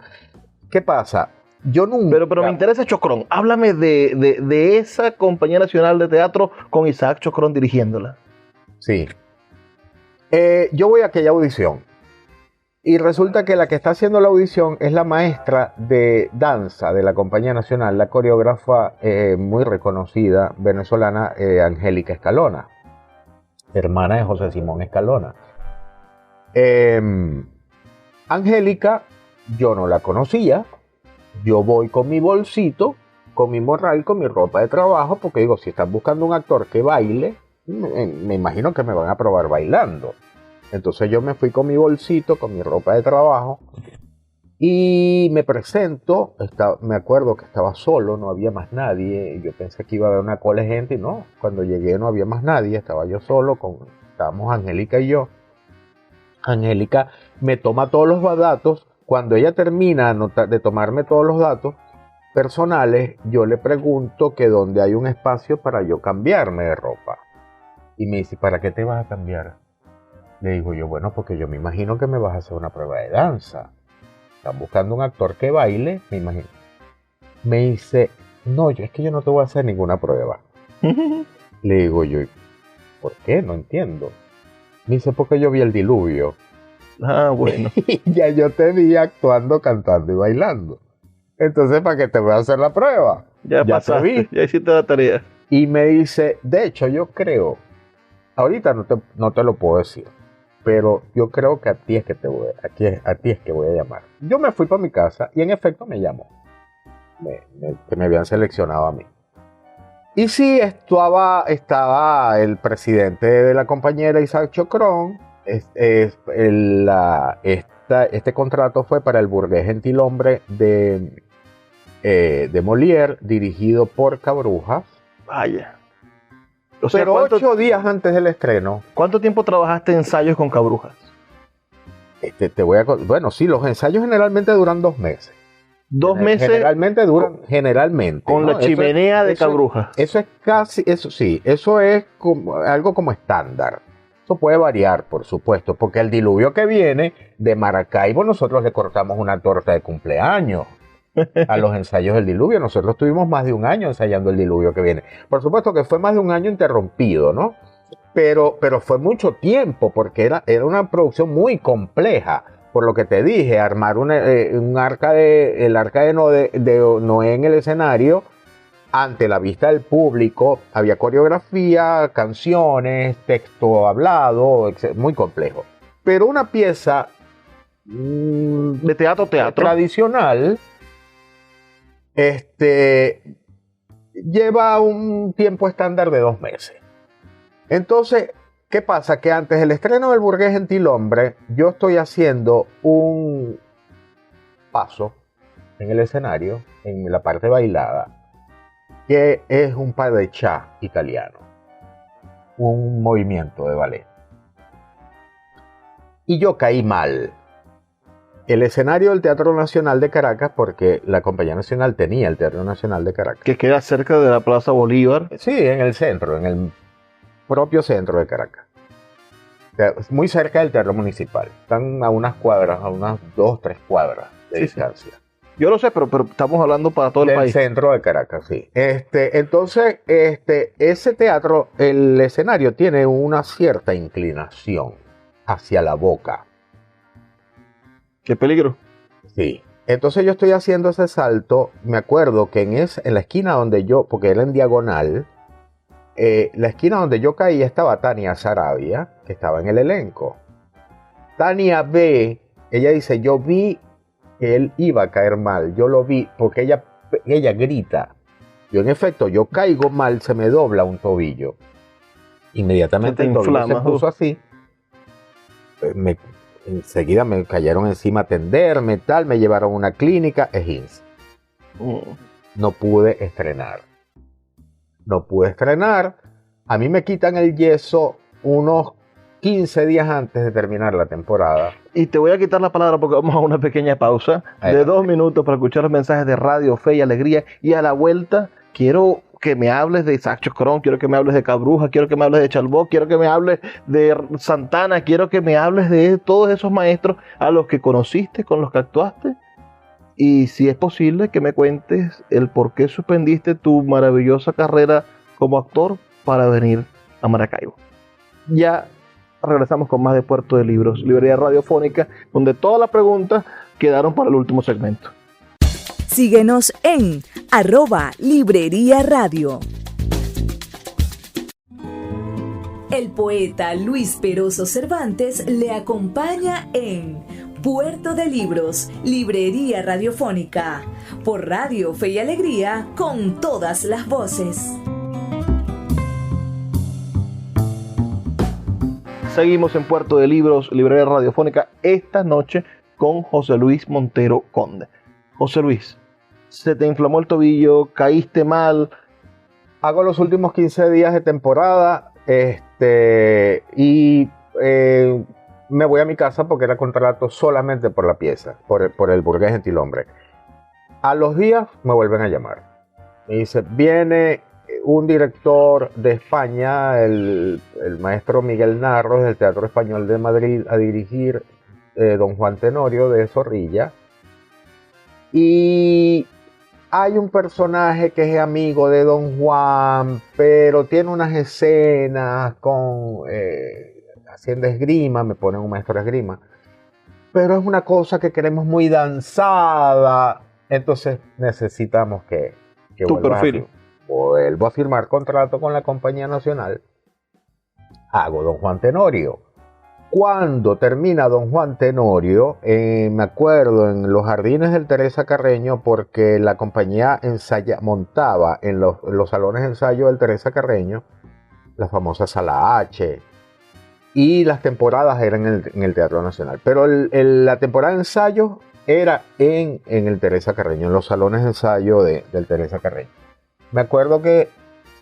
¿Qué pasa? Yo nunca... Pero me interesa Chocrón. Háblame de esa Compañía Nacional de Teatro con Isaac Chocrón dirigiéndola. Sí. Yo voy a aquella audición y resulta que la que está haciendo la audición es la maestra de danza de la Compañía Nacional, la coreógrafa muy reconocida venezolana, Angélica Escalona, hermana de José Simón Escalona. Angélica, yo no la conocía. Yo voy con mi bolsito, con mi morral, con mi ropa de trabajo, porque digo, si están buscando un actor que baile, me imagino que me van a probar bailando. Entonces yo me fui con mi bolsito, con mi ropa de trabajo, y me presento. Me acuerdo que estaba solo, no había más nadie. Yo pensé que iba a haber una cola de gente, y no, cuando llegué no había más nadie, estaba yo solo, estábamos Angélica y yo. Angélica me toma todos los datos. Cuando ella termina de tomarme todos los datos personales, yo le pregunto que dónde hay un espacio para yo cambiarme de ropa. Y me dice, ¿para qué te vas a cambiar? Le digo yo, bueno, porque yo me imagino que me vas a hacer una prueba de danza. Están buscando un actor que baile, me imagino. Me dice, no, es que yo no te voy a hacer ninguna prueba. Le digo yo, ¿por qué? No entiendo. Me dice, porque yo vi El Diluvio. Ah, bueno. Y ya yo te vi actuando, cantando y bailando. Entonces, ¿para qué te voy a hacer la prueba? Ya pasaste, te vi. ya hiciste la tarea. Y me dice, de hecho, yo creo, ahorita no te lo puedo decir, pero yo creo que a ti es que a ti es que voy a llamar. Yo me fui para mi casa y en efecto me llamó. Que me habían seleccionado a mí. Y sí, estaba el presidente de la compañera, Isaac Chocrón. Este contrato fue para el Burgués Gentilhombre de Molière, dirigido por Cabrujas. Vaya. O sea, pero 8 días antes del estreno. ¿Cuánto tiempo trabajaste en ensayos con Cabrujas? Bueno, sí, los ensayos generalmente duran 2 meses. 2 meses. Generalmente. Con ¿no? la chimenea de Cabrujas. Eso es algo como estándar. Eso puede variar, por supuesto, porque el diluvio que viene de Maracaibo, nosotros le cortamos una torta de cumpleaños a los ensayos del diluvio. Nosotros tuvimos más de un año ensayando el diluvio que viene. Por supuesto que fue más de un año interrumpido, ¿no? Pero fue mucho tiempo, porque era una producción muy compleja. Por lo que te dije, armar el arca de Noé en el escenario ante la vista del público. Había coreografía, canciones, texto hablado, muy complejo. Pero una pieza de teatro tradicional lleva un tiempo estándar de 2 meses. Entonces, ¿qué pasa? Que antes del estreno del Burgués Gentilhombre, yo estoy haciendo un paso en el escenario, en la parte bailada, que es un pas de cha italiano, un movimiento de ballet. y yo caí mal. El escenario del Teatro Nacional de Caracas, porque la Compañía Nacional tenía el Teatro Nacional de Caracas. Que queda cerca de la Plaza Bolívar. Sí, en el centro, en el propio centro de Caracas. O sea, muy cerca del Teatro Municipal. Están a unas cuadras, a unas 2, 3 cuadras de distancia. Yo lo sé, pero estamos hablando para todo el país. Del centro de Caracas, sí. Entonces, ese teatro, el escenario tiene una cierta inclinación hacia la boca. Qué peligro. Sí. Entonces yo estoy haciendo ese salto. Me acuerdo que en la esquina donde yo, porque era en diagonal, la esquina donde yo caí estaba Tania Sarabia, que estaba en el elenco. Tania ella dice, yo vi que él iba a caer mal. Yo lo vi porque ella grita. Yo en efecto, yo caigo mal, se me dobla un tobillo. Inmediatamente el tobillo se puso así. Enseguida me cayeron encima a atenderme, tal, me llevaron a una clínica, esguince. No pude estrenar. A mí me quitan el yeso unos 15 días antes de terminar la temporada. Y te voy a quitar la palabra porque vamos a una pequeña pausa de 2 minutos para escuchar los mensajes de Radio Fe y Alegría. Y a la vuelta quiero que me hables de Isaac Chocrón, quiero que me hables de Cabruja, quiero que me hables de Chalbó, quiero que me hables de Santana, quiero que me hables de todos esos maestros a los que conociste, con los que actuaste. Y si es posible que me cuentes el por qué suspendiste tu maravillosa carrera como actor para venir a Maracaibo. Ya regresamos con más de Puerto de Libros, librería radiofónica, donde todas las preguntas quedaron para el último segmento. Síguenos en @Librería Radio. El poeta Luis Peroso Cervantes le acompaña en Puerto de Libros, librería radiofónica, por Radio Fe y Alegría, con todas las voces. Seguimos en Puerto de Libros, librería radiofónica, esta noche con José Luis Montero Conde. José Luis, se te inflamó el tobillo, caíste mal. Hago los últimos 15 días de temporada y me voy a mi casa porque era contrato solamente por la pieza, por el Burgués Gentilhombre. A los días me vuelven a llamar. Me dice, viene un director de España, el maestro Miguel Narros del Teatro Español de Madrid, a dirigir Don Juan Tenorio de Zorrilla. Y hay un personaje que es amigo de Don Juan, pero tiene unas escenas haciendo esgrima, me ponen un maestro de esgrima, pero es una cosa que queremos muy danzada, entonces necesitamos que vuelvo a firmar contrato con la Compañía Nacional. Hago Don Juan Tenorio. Cuando termina Don Juan Tenorio, me acuerdo en los jardines del Teresa Carreño, porque la compañía montaba en los salones de ensayo del Teresa Carreño, la famosa Sala H, y las temporadas eran en el Teatro Nacional. Pero la temporada de ensayo era en el Teresa Carreño, en los salones de ensayo del Teresa Carreño. Me acuerdo que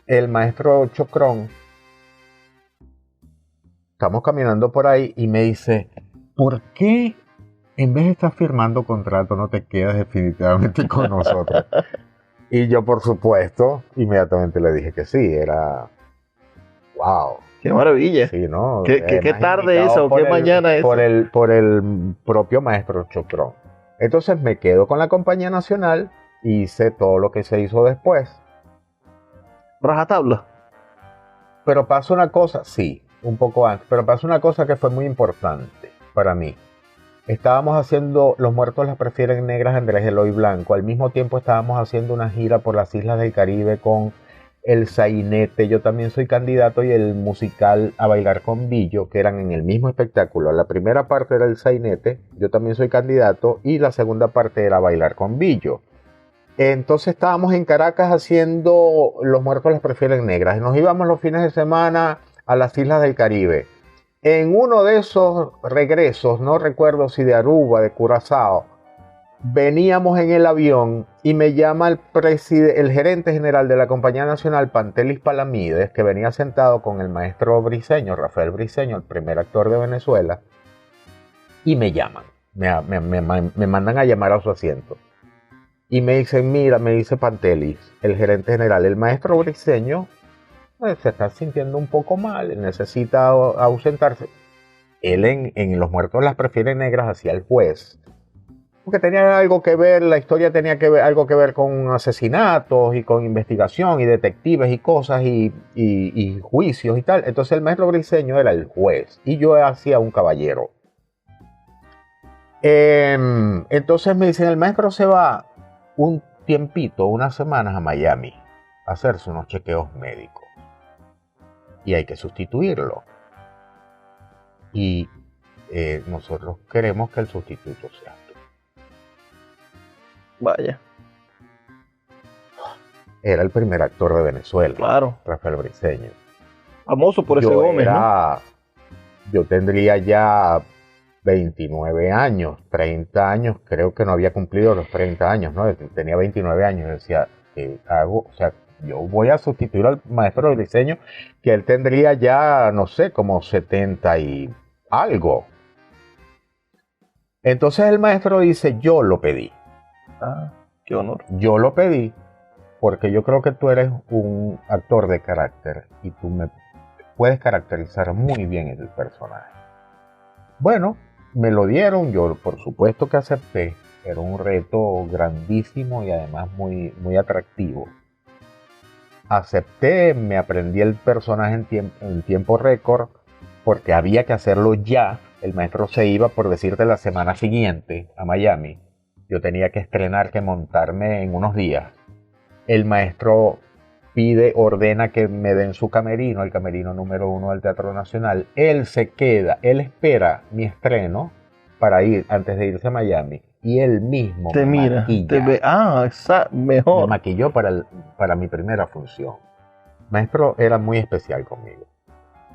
el maestro Chocrón, estamos caminando por ahí y me dice, ¿por qué en vez de estar firmando contrato no te quedas definitivamente con nosotros? Y yo, por supuesto, inmediatamente le dije que sí. Era wow. ¡Qué maravilla! Sí, ¿no? ¿Qué tarde esa o qué mañana esa? Por el propio maestro Chocrón. Entonces me quedo con la Compañía Nacional y hice todo lo que se hizo después. ¿Rajatabla? Pero pasó una cosa, sí, un poco antes, pero pasó una cosa que fue muy importante para mí. Estábamos haciendo Los Muertos las Prefieren Negras, Andrés Eloy Blanco. Al mismo tiempo estábamos haciendo una gira por las islas del Caribe con El Sainete, Yo También Soy Candidato, y el musical A Bailar con Billo, que eran en el mismo espectáculo. La primera parte era El Sainete, Yo También Soy Candidato, y la segunda parte era A Bailar con Billo. Entonces estábamos en Caracas haciendo Los Muertos las Prefieren Negras. Y nos íbamos los fines de semana a las islas del Caribe. En uno de esos regresos, no recuerdo si de Aruba, de Curazao, veníamos en el avión y me llama el gerente general de la Compañía Nacional, Pantelis Palamides, que venía sentado con el maestro Briceño, Rafael Briceño, el primer actor de Venezuela, y me llaman, me mandan a llamar a su asiento. Y me dicen, mira, me dice Pantelis, el gerente general, el maestro Briceño se está sintiendo un poco mal, necesita ausentarse. Él en Los Muertos las prefiere negras hacia el juez, porque tenía algo que ver, la historia tenía algo que ver con asesinatos y con investigación y detectives y cosas y juicios y tal. Entonces el maestro Briceño era el juez y yo hacía un caballero. Entonces me dicen, el maestro se va un tiempito, unas semanas a Miami a hacerse unos chequeos médicos y hay que sustituirlo. Y nosotros queremos que el sustituto sea tú. Vaya. Era el primer actor de Venezuela, Claro. Rafael Briceño. Famoso por ese Gómez, ¿no? Yo tendría ya 29 años, 30 años, creo que no había cumplido los 30 años, ¿no? Tenía 29 años, decía, ¿qué hago? O sea, yo voy a sustituir al maestro Briceño, que él tendría ya, no sé, como 70 y algo. Entonces el maestro dice, yo lo pedí. Ah, qué honor. Yo lo pedí porque yo creo que tú eres un actor de carácter y tú me puedes caracterizar muy bien el personaje. Bueno, me lo dieron, yo por supuesto que acepté. Era un reto grandísimo y además muy, muy atractivo. Acepté, me aprendí el personaje en tiempo récord porque había que hacerlo ya. El maestro se iba, por decirte, la semana siguiente a Miami. Yo tenía que estrenar, que montarme en unos días. El maestro ordena que me den su camerino, el camerino número 1 del Teatro Nacional. Él se queda, él espera mi estreno para ir, antes de irse a Miami. Y él mismo te mira, maquilla. te ve, mejor. Me maquilló para mi primera función. El maestro era muy especial conmigo.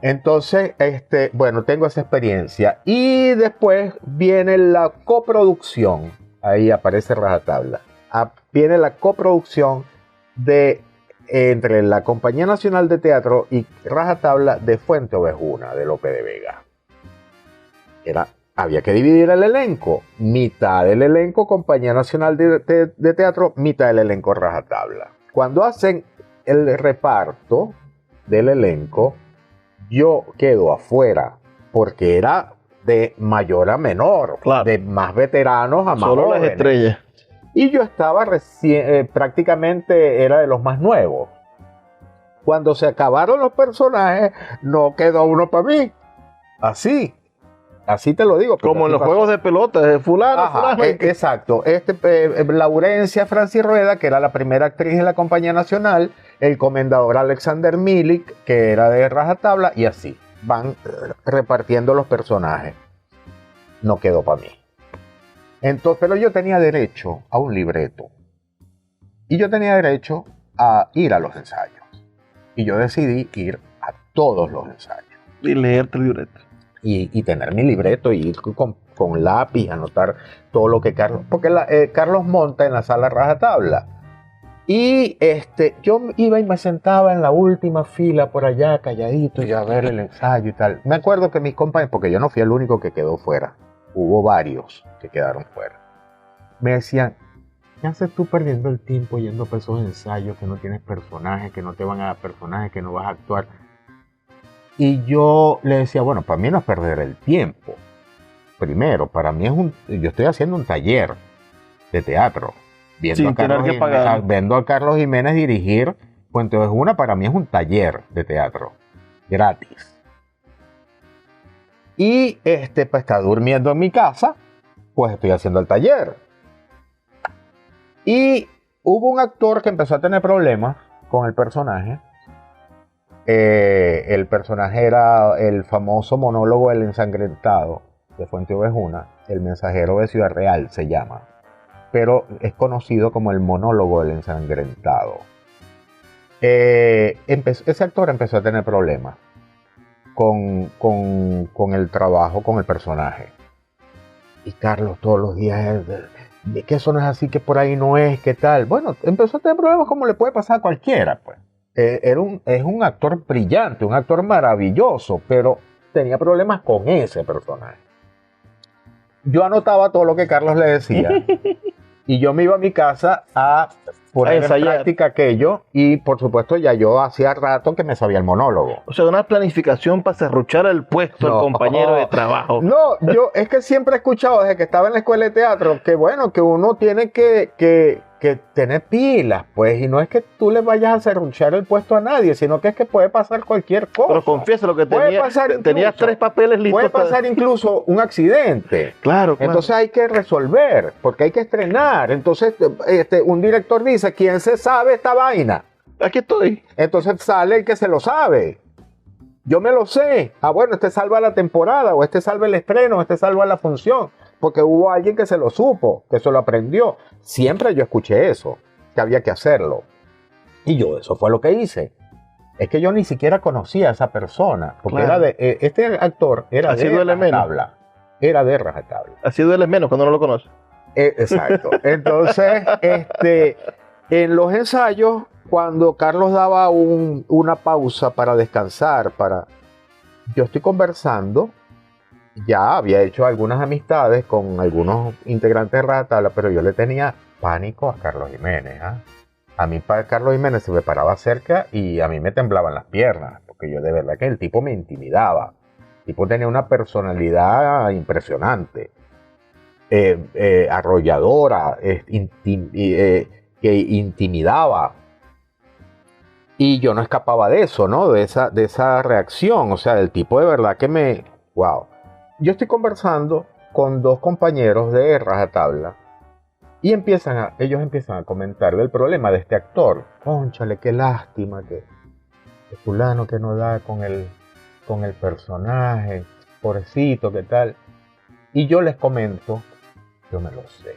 Entonces, bueno, tengo esa experiencia. Y después viene la coproducción. Ahí aparece Rajatabla. Viene la coproducción entre la Compañía Nacional de Teatro y Rajatabla de Fuente Ovejuna, de Lope de Vega. Había que dividir el elenco. Mitad del elenco Compañía Nacional de Teatro, mitad del elenco Rajatabla. Cuando hacen el reparto del elenco, yo quedo afuera porque era de mayor a menor, claro, de más veteranos a más solo jóvenes. Las estrellas. Y yo estaba prácticamente era de los más nuevos. Cuando se acabaron los personajes, no quedó uno para mí. Así te lo digo. Como en los juegos de pelota, de fulano. Exacto. Laurencia Francis Rueda, que era la primera actriz de la Compañía Nacional, el comendador Alexander Milik, que era de Rajatabla, y así van repartiendo los personajes. No quedó para mí. Entonces, pero yo tenía derecho a un libreto. Y yo tenía derecho a ir a los ensayos. Y yo decidí ir a todos los ensayos. Y leerte el libreto. Y tener mi libreto y ir con lápiz, anotar todo lo que Carlos... Porque Carlos monta en la sala Rajatabla. Y yo iba y me sentaba en la última fila por allá, calladito, y a ver el ensayo y tal. Me acuerdo que mis compañeros, porque yo no fui el único que quedó fuera. Hubo varios que quedaron fuera. Me decían, ¿qué haces tú perdiendo el tiempo yendo para esos ensayos que no tienes personajes, que no te van a dar personajes, que no vas a actuar? Y yo le decía, bueno, para mí no es perder el tiempo. Primero, para mí yo estoy haciendo un taller de teatro. Viendo a Carlos Jiménez dirigir Fuente Ovejuna, para mí es un taller de teatro. Gratis. Y para estar durmiendo en mi casa, pues estoy haciendo el taller. Y hubo un actor que empezó a tener problemas con el personaje. El personaje era el famoso monólogo El Ensangrentado de Fuente Ovejuna, El Mensajero de Ciudad Real se llama, pero es conocido como el monólogo del Ensangrentado. Ese actor empezó a tener problemas con el trabajo, con el personaje. Y Carlos todos los días, que eso no es así, que por ahí no es, que tal. Bueno, empezó a tener problemas como le puede pasar a cualquiera, pues. Es un actor brillante, un actor maravilloso, pero tenía problemas con ese personaje. yo anotaba todo lo que Carlos le decía y yo me iba a mi casa a poner en ensayar. práctica aquello y por supuesto ya yo hacía rato que me sabía el monólogo. O sea, una planificación para serruchar el puesto No. al compañero de trabajo. No, yo es que siempre he escuchado desde que estaba en la escuela de teatro que bueno, que uno tiene que tener pilas, pues, y no es que tú le vayas a serruchar el puesto a nadie, sino que es que puede pasar cualquier cosa. Pero confieso lo que Puede pasar tenías incluso. 3 papeles listos. Puede pasar incluso un accidente. Claro, claro. Entonces hay que resolver, porque hay que estrenar. Entonces un director dice, ¿quién se sabe esta vaina? Aquí estoy. Entonces sale el que se lo sabe. Yo me lo sé. Ah, bueno, este salva la temporada, o este salva el estreno, o este salva la función. Porque hubo alguien que se lo supo, que se lo aprendió. Siempre yo escuché eso, que había que hacerlo. Y yo, eso fue lo que hice. Es que yo ni siquiera conocía a esa persona. Porque Claro. este actor era Así de duele menos. Rajatabla. Era de Rajatabla. Así duele menos cuando no lo conoces. Exacto. Entonces, en los ensayos, cuando Carlos daba una pausa para descansar, yo estoy conversando, ya había hecho algunas amistades con algunos integrantes de Rajatabla, pero yo le tenía pánico a Carlos Jiménez. ¿Ah? A mí Carlos Jiménez se me paraba cerca y a mí me temblaban las piernas, porque yo de verdad que el tipo me intimidaba. El tipo tenía una personalidad impresionante. Arrolladora, que intimidaba. Y yo no escapaba de eso, ¿no? De esa reacción. O sea, el tipo de verdad que ¡wow! Yo estoy conversando con 2 compañeros de Rajatabla y ellos empiezan a comentar del problema de este actor. Cónchale, qué lástima que fulano que no da con el personaje, pobrecito, qué tal. Y yo les comento, yo me lo sé.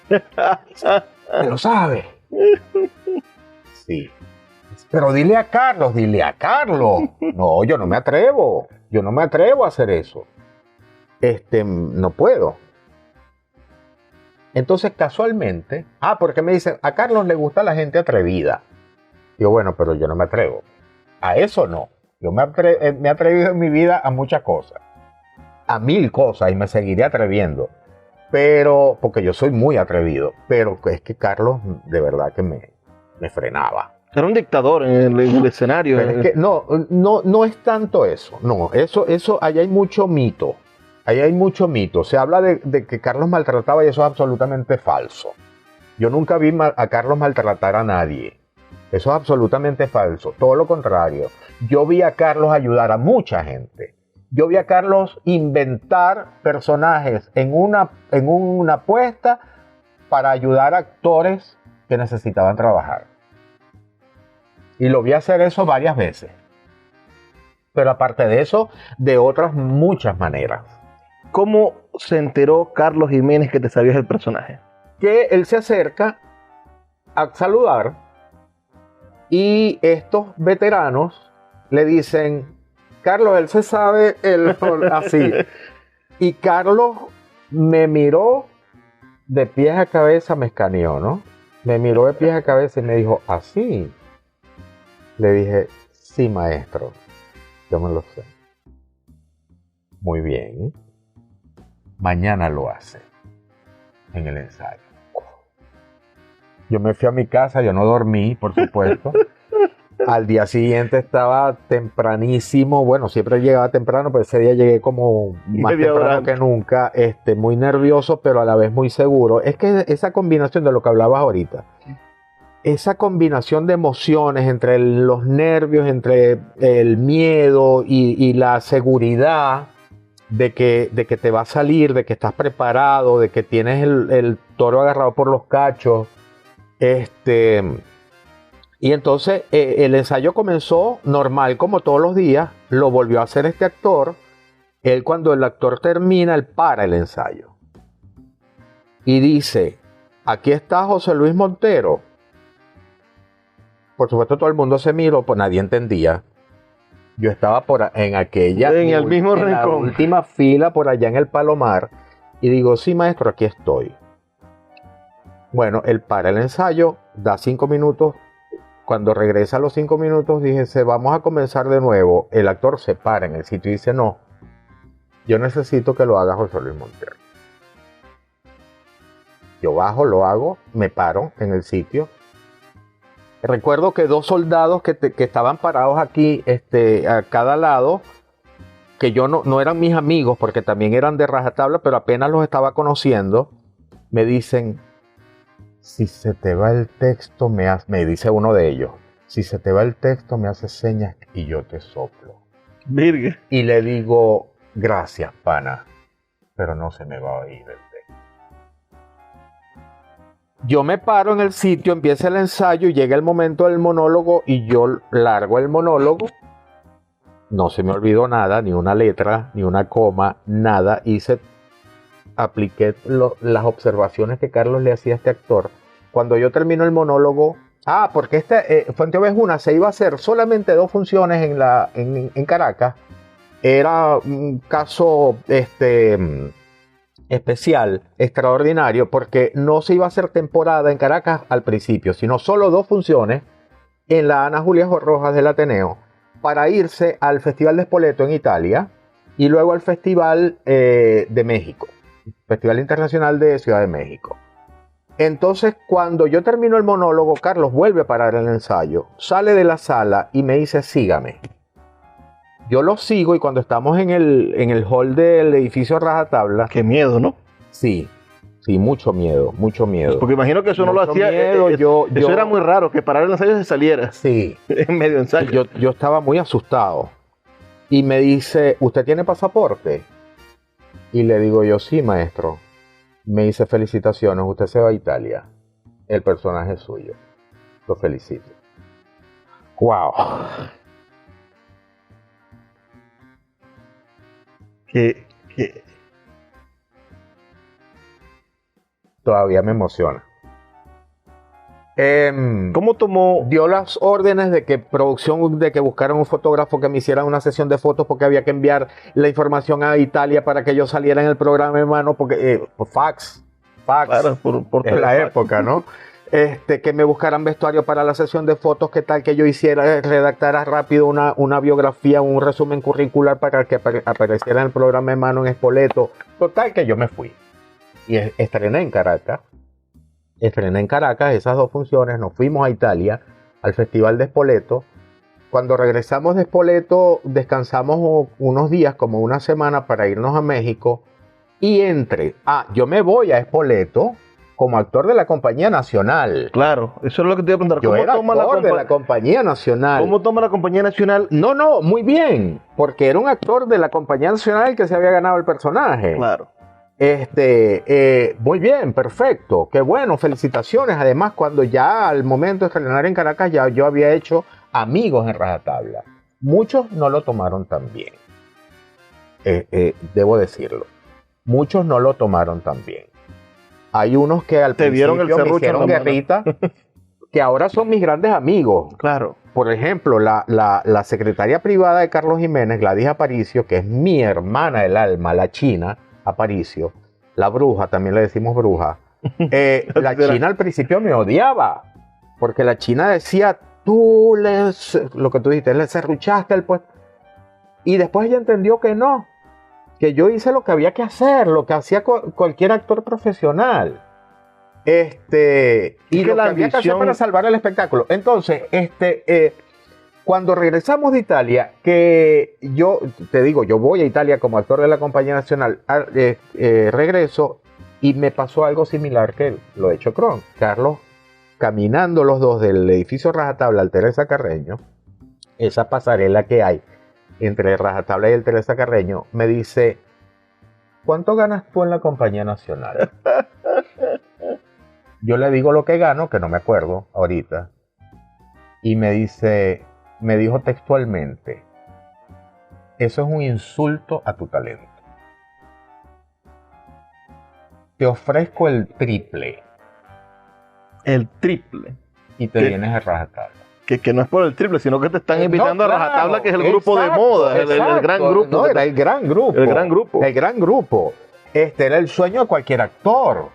¿Me lo sabe? Sí. Pero dile a Carlos. No, yo no me atrevo. Yo no me atrevo a hacer eso. No puedo. Entonces, casualmente, porque me dicen, a Carlos le gusta la gente atrevida. Digo, bueno, pero yo no me atrevo. A eso no. Yo me he atrevido en mi vida a muchas cosas. A 1000 cosas y me seguiré atreviendo. Pero, porque yo soy muy atrevido. Pero es que Carlos de verdad que me frenaba. Era un dictador en el escenario. Pero es que no es tanto eso. No, eso, ahí hay mucho mito. Ahí hay mucho mito. Se habla de que Carlos maltrataba y eso es absolutamente falso. Yo nunca vi a Carlos maltratar a nadie. Eso es absolutamente falso. Todo lo contrario. Yo vi a Carlos ayudar a mucha gente. Yo vi a Carlos inventar personajes en una apuesta para ayudar a actores que necesitaban trabajar. Y lo vi hacer eso varias veces. Pero aparte de eso, de otras muchas maneras. ¿Cómo se enteró Carlos Jiménez que te sabías el personaje? Que él se acerca a saludar y estos veteranos le dicen, Carlos, él se sabe así. Y Carlos me miró de pies a cabeza, me escaneó, ¿no? Me miró de pies a cabeza y me dijo, ¿así? Le dije, sí, maestro, yo me lo sé. Muy bien. Mañana lo hace en el ensayo. Yo me fui a mi casa, yo no dormí, por supuesto. Al día siguiente estaba tempranísimo, bueno, siempre llegaba temprano, pero ese día llegué como más Media hora temprano antes. que nunca, muy nervioso, pero a la vez muy seguro. Es que esa combinación de lo que hablabas ahorita, esa combinación de emociones entre los nervios, entre el miedo y la seguridad de que te va a salir, de que estás preparado, de que tienes el toro agarrado por los cachos, y entonces el ensayo comenzó normal como todos los días, lo volvió a hacer este actor. Él, cuando el actor termina, él para el ensayo y dice, aquí está José Luis Montero. Por supuesto todo el mundo se miró, pues nadie entendía. Yo estaba en el mismo en la rincón. última fila por allá en el Palomar y digo, sí maestro, aquí estoy. Bueno, él para el ensayo, da 5 minutos. Cuando regresa a los 5 minutos, dije, vamos a comenzar de nuevo. El actor se para en el sitio y dice, no, yo necesito que lo haga José Luis Montero. Yo bajo, lo hago, me paro en el sitio. Recuerdo que 2 soldados que estaban parados aquí a cada lado, que yo no eran mis amigos porque también eran de rajatabla, pero apenas los estaba conociendo, me dicen, si se te va el texto, me dice uno de ellos, si se te va el texto me haces señas y yo te soplo. Virgen. Y le digo, gracias, pana, pero no se me va a oír el texto. Yo me paro en el sitio, empieza el ensayo, llega el momento del monólogo y yo largo el monólogo. No se me olvidó nada, ni una letra, ni una coma, nada. Apliqué las observaciones que Carlos le hacía a este actor. Cuando yo termino el monólogo, porque Fuente Ovejuna se iba a hacer solamente 2 funciones en Caracas. Era un caso especial, extraordinario, porque no se iba a hacer temporada en Caracas al principio, sino solo 2 funciones en la Ana Julia Rojas del Ateneo, para irse al Festival de Spoleto en Italia y luego al Festival de México, Festival Internacional de Ciudad de México. Entonces, cuando yo termino el monólogo, Carlos vuelve a parar el ensayo, sale de la sala y me dice, sígame. Yo lo sigo y cuando estamos en el hall del edificio Rajatabla... Qué miedo, ¿no? Sí, mucho miedo, mucho miedo. Porque imagino que eso no lo hacía. Miedo, eso era muy raro, que parar el ensayo se saliera. Sí. En medio ensayo. Yo estaba muy asustado. Y me dice, ¿usted tiene pasaporte? Y le digo yo, sí, maestro. Me dice, felicitaciones, usted se va a Italia. El personaje es suyo. Lo felicito. ¡Wow! Que todavía me emociona. ¿Cómo tomó? Dio las órdenes de que buscaran un fotógrafo que me hiciera una sesión de fotos porque había que enviar la información a Italia para que yo saliera en el programa, hermano, porque fax. Claro, por en la época, ¿no? Que me buscaran vestuario para la sesión de fotos, que tal que yo hiciera, redactara rápido una biografía, un resumen curricular para que apareciera en el programa de mano en Spoleto. Total que yo me fui. Y estrené en Caracas esas 2 funciones, nos fuimos a Italia, al Festival de Spoleto. Cuando regresamos de Spoleto, descansamos unos días, como una semana, para irnos a México. Y yo me voy a Spoleto como actor de la Compañía Nacional. Claro, eso es lo que te iba a preguntar. Yo era actor de la Compañía Nacional. ¿Cómo toma la Compañía Nacional? No, muy bien, porque era un actor de la Compañía Nacional que se había ganado el personaje. Claro. Muy bien, perfecto, qué bueno, felicitaciones. Además, cuando ya al momento de estrenar en Caracas, ya yo había hecho amigos en Rajatabla. Muchos no lo tomaron tan bien. Debo decirlo. Muchos no lo tomaron tan bien. Hay unos que al principio me hicieron guerrita, que ahora son mis grandes amigos. Claro. Por ejemplo, la secretaria privada de Carlos Jiménez, Gladys Aparicio, que es mi hermana del alma, la china Aparicio, la bruja, también le decimos bruja. La china al principio me odiaba, porque la china decía, lo que tú dijiste, le serruchaste el puesto. Y después ella entendió que no, que yo hice lo que había que hacer, lo que hacía cualquier actor profesional. Y que lo la que había que hacer ambición... para salvar el espectáculo. Entonces, cuando regresamos de Italia, que yo te digo, yo voy a Italia como actor de la Compañía Nacional, regreso y me pasó algo similar que lo hecho Cron. Carlos, caminando los dos del edificio Rajatabla al Teresa Carreño, esa pasarela que hay entre Rajatabla y el Teresa Carreño, me dice, ¿cuánto ganas tú en la Compañía Nacional? Yo le digo lo que gano, que no me acuerdo ahorita, y me dijo textualmente, eso es un insulto a tu talento. Te ofrezco el triple. El triple. Y te vienes a Rajatabla. Que no es por el triple, sino que te están invitando a Rajatabla, que es el grupo de exacto, moda, el gran grupo. No, era el gran grupo. El gran grupo. El gran grupo. Era el sueño de cualquier actor.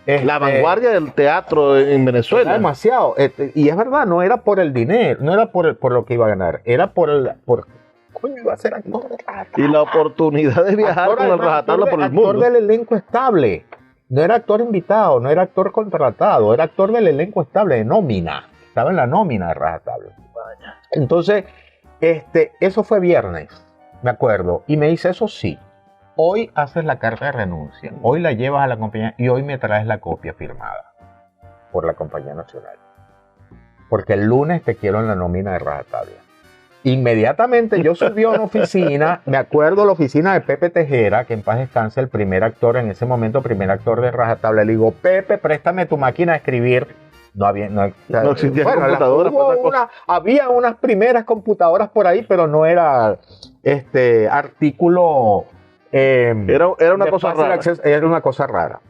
La vanguardia del teatro en Venezuela. Era demasiado. Y es verdad, no era por el dinero, no era por lo que iba a ganar, era coño, iba a ser actor de Rajatabla. Y la oportunidad de viajar con el Rajatabla por el mundo. Actor del elenco estable. No era actor invitado, no era actor contratado, era actor del elenco estable, de nómina. Estaba en la nómina de Rajatabla. Entonces, eso fue viernes, me acuerdo. Y me dice, eso sí, hoy haces la carta de renuncia, hoy la llevas a la compañía y hoy me traes la copia firmada por la Compañía Nacional. Porque el lunes te quiero en la nómina de Rajatabla. Inmediatamente yo subí a una oficina, me acuerdo la oficina de Pepe Tejera, que en paz descanse, el primer actor en ese momento, primer actor de Rajatabla. Le digo, Pepe, préstame tu máquina de escribir. No existía computadora. Había unas primeras computadoras por ahí, pero no era artículo. Era una cosa rara. Era una cosa rara.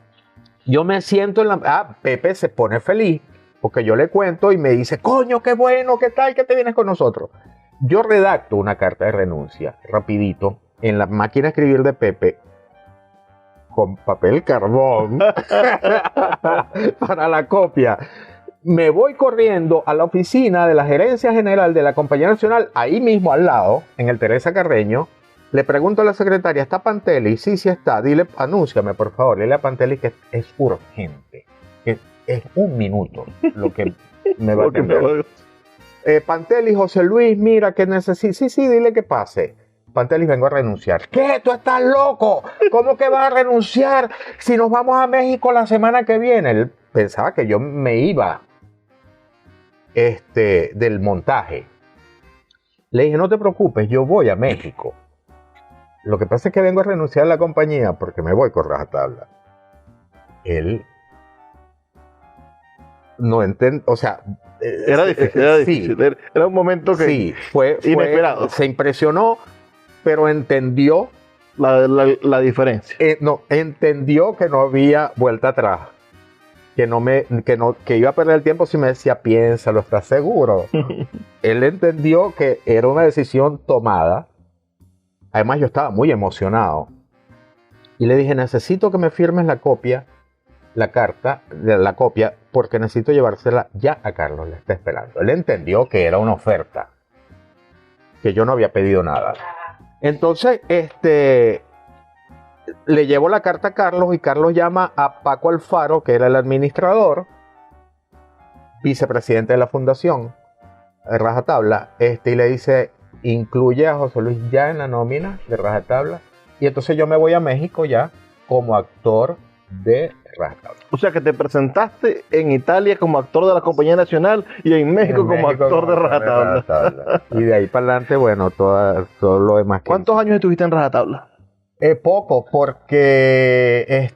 Yo me siento en la. Pepe se pone feliz porque yo le cuento y me dice, coño, qué bueno, qué tal, que te vienes con nosotros. Yo redacto una carta de renuncia, rapidito, en la máquina de escribir de Pepe, con papel carbón, para la copia. Me voy corriendo a la oficina de la Gerencia General de la Compañía Nacional, ahí mismo al lado, en el Teresa Carreño. Le pregunto a la secretaria, ¿está Panteli? Sí, sí está. Dile, anúnciame, por favor. Dile a Panteli que es urgente, que es un minuto lo que me va a atender. Panteli, José Luis, mira que necesito. Sí, dile que pase. Panteli, vengo a renunciar. ¿Qué? ¿Tú estás loco? ¿Cómo que vas a renunciar si nos vamos a México la semana que viene? Él pensaba que yo me iba del montaje. Le dije, no te preocupes, yo voy a México. Lo que pasa es que vengo a renunciar a la compañía porque me voy con Rajatabla. Él no entiende, o sea... Era difícil. Sí, era un momento que... Sí, fue inesperado. Se impresionó, pero entendió... La diferencia. Entendió que no había vuelta atrás. Que iba a perder el tiempo si me decía, piénsalo, ¿estás seguro? Él entendió que era una decisión tomada. Además, yo estaba muy emocionado. Y le dije, necesito que me firmes la copia, porque necesito llevársela ya a Carlos, le está esperando. Él entendió que era una oferta, que yo no había pedido nada. Entonces, le llevo la carta a Carlos y Carlos llama a Paco Alfaro, que era el administrador, vicepresidente de la fundación, Rajatabla, y le dice, incluye a José Luis ya en la nómina de Rajatabla. Y entonces yo me voy a México ya como actor de Rajatabla. O sea que te presentaste en Italia como actor de la Compañía Nacional y en México como actor de Rajatabla. Y de ahí para adelante, bueno, todo lo demás. ¿Cuántos años estuviste en Rajatabla? Poco, porque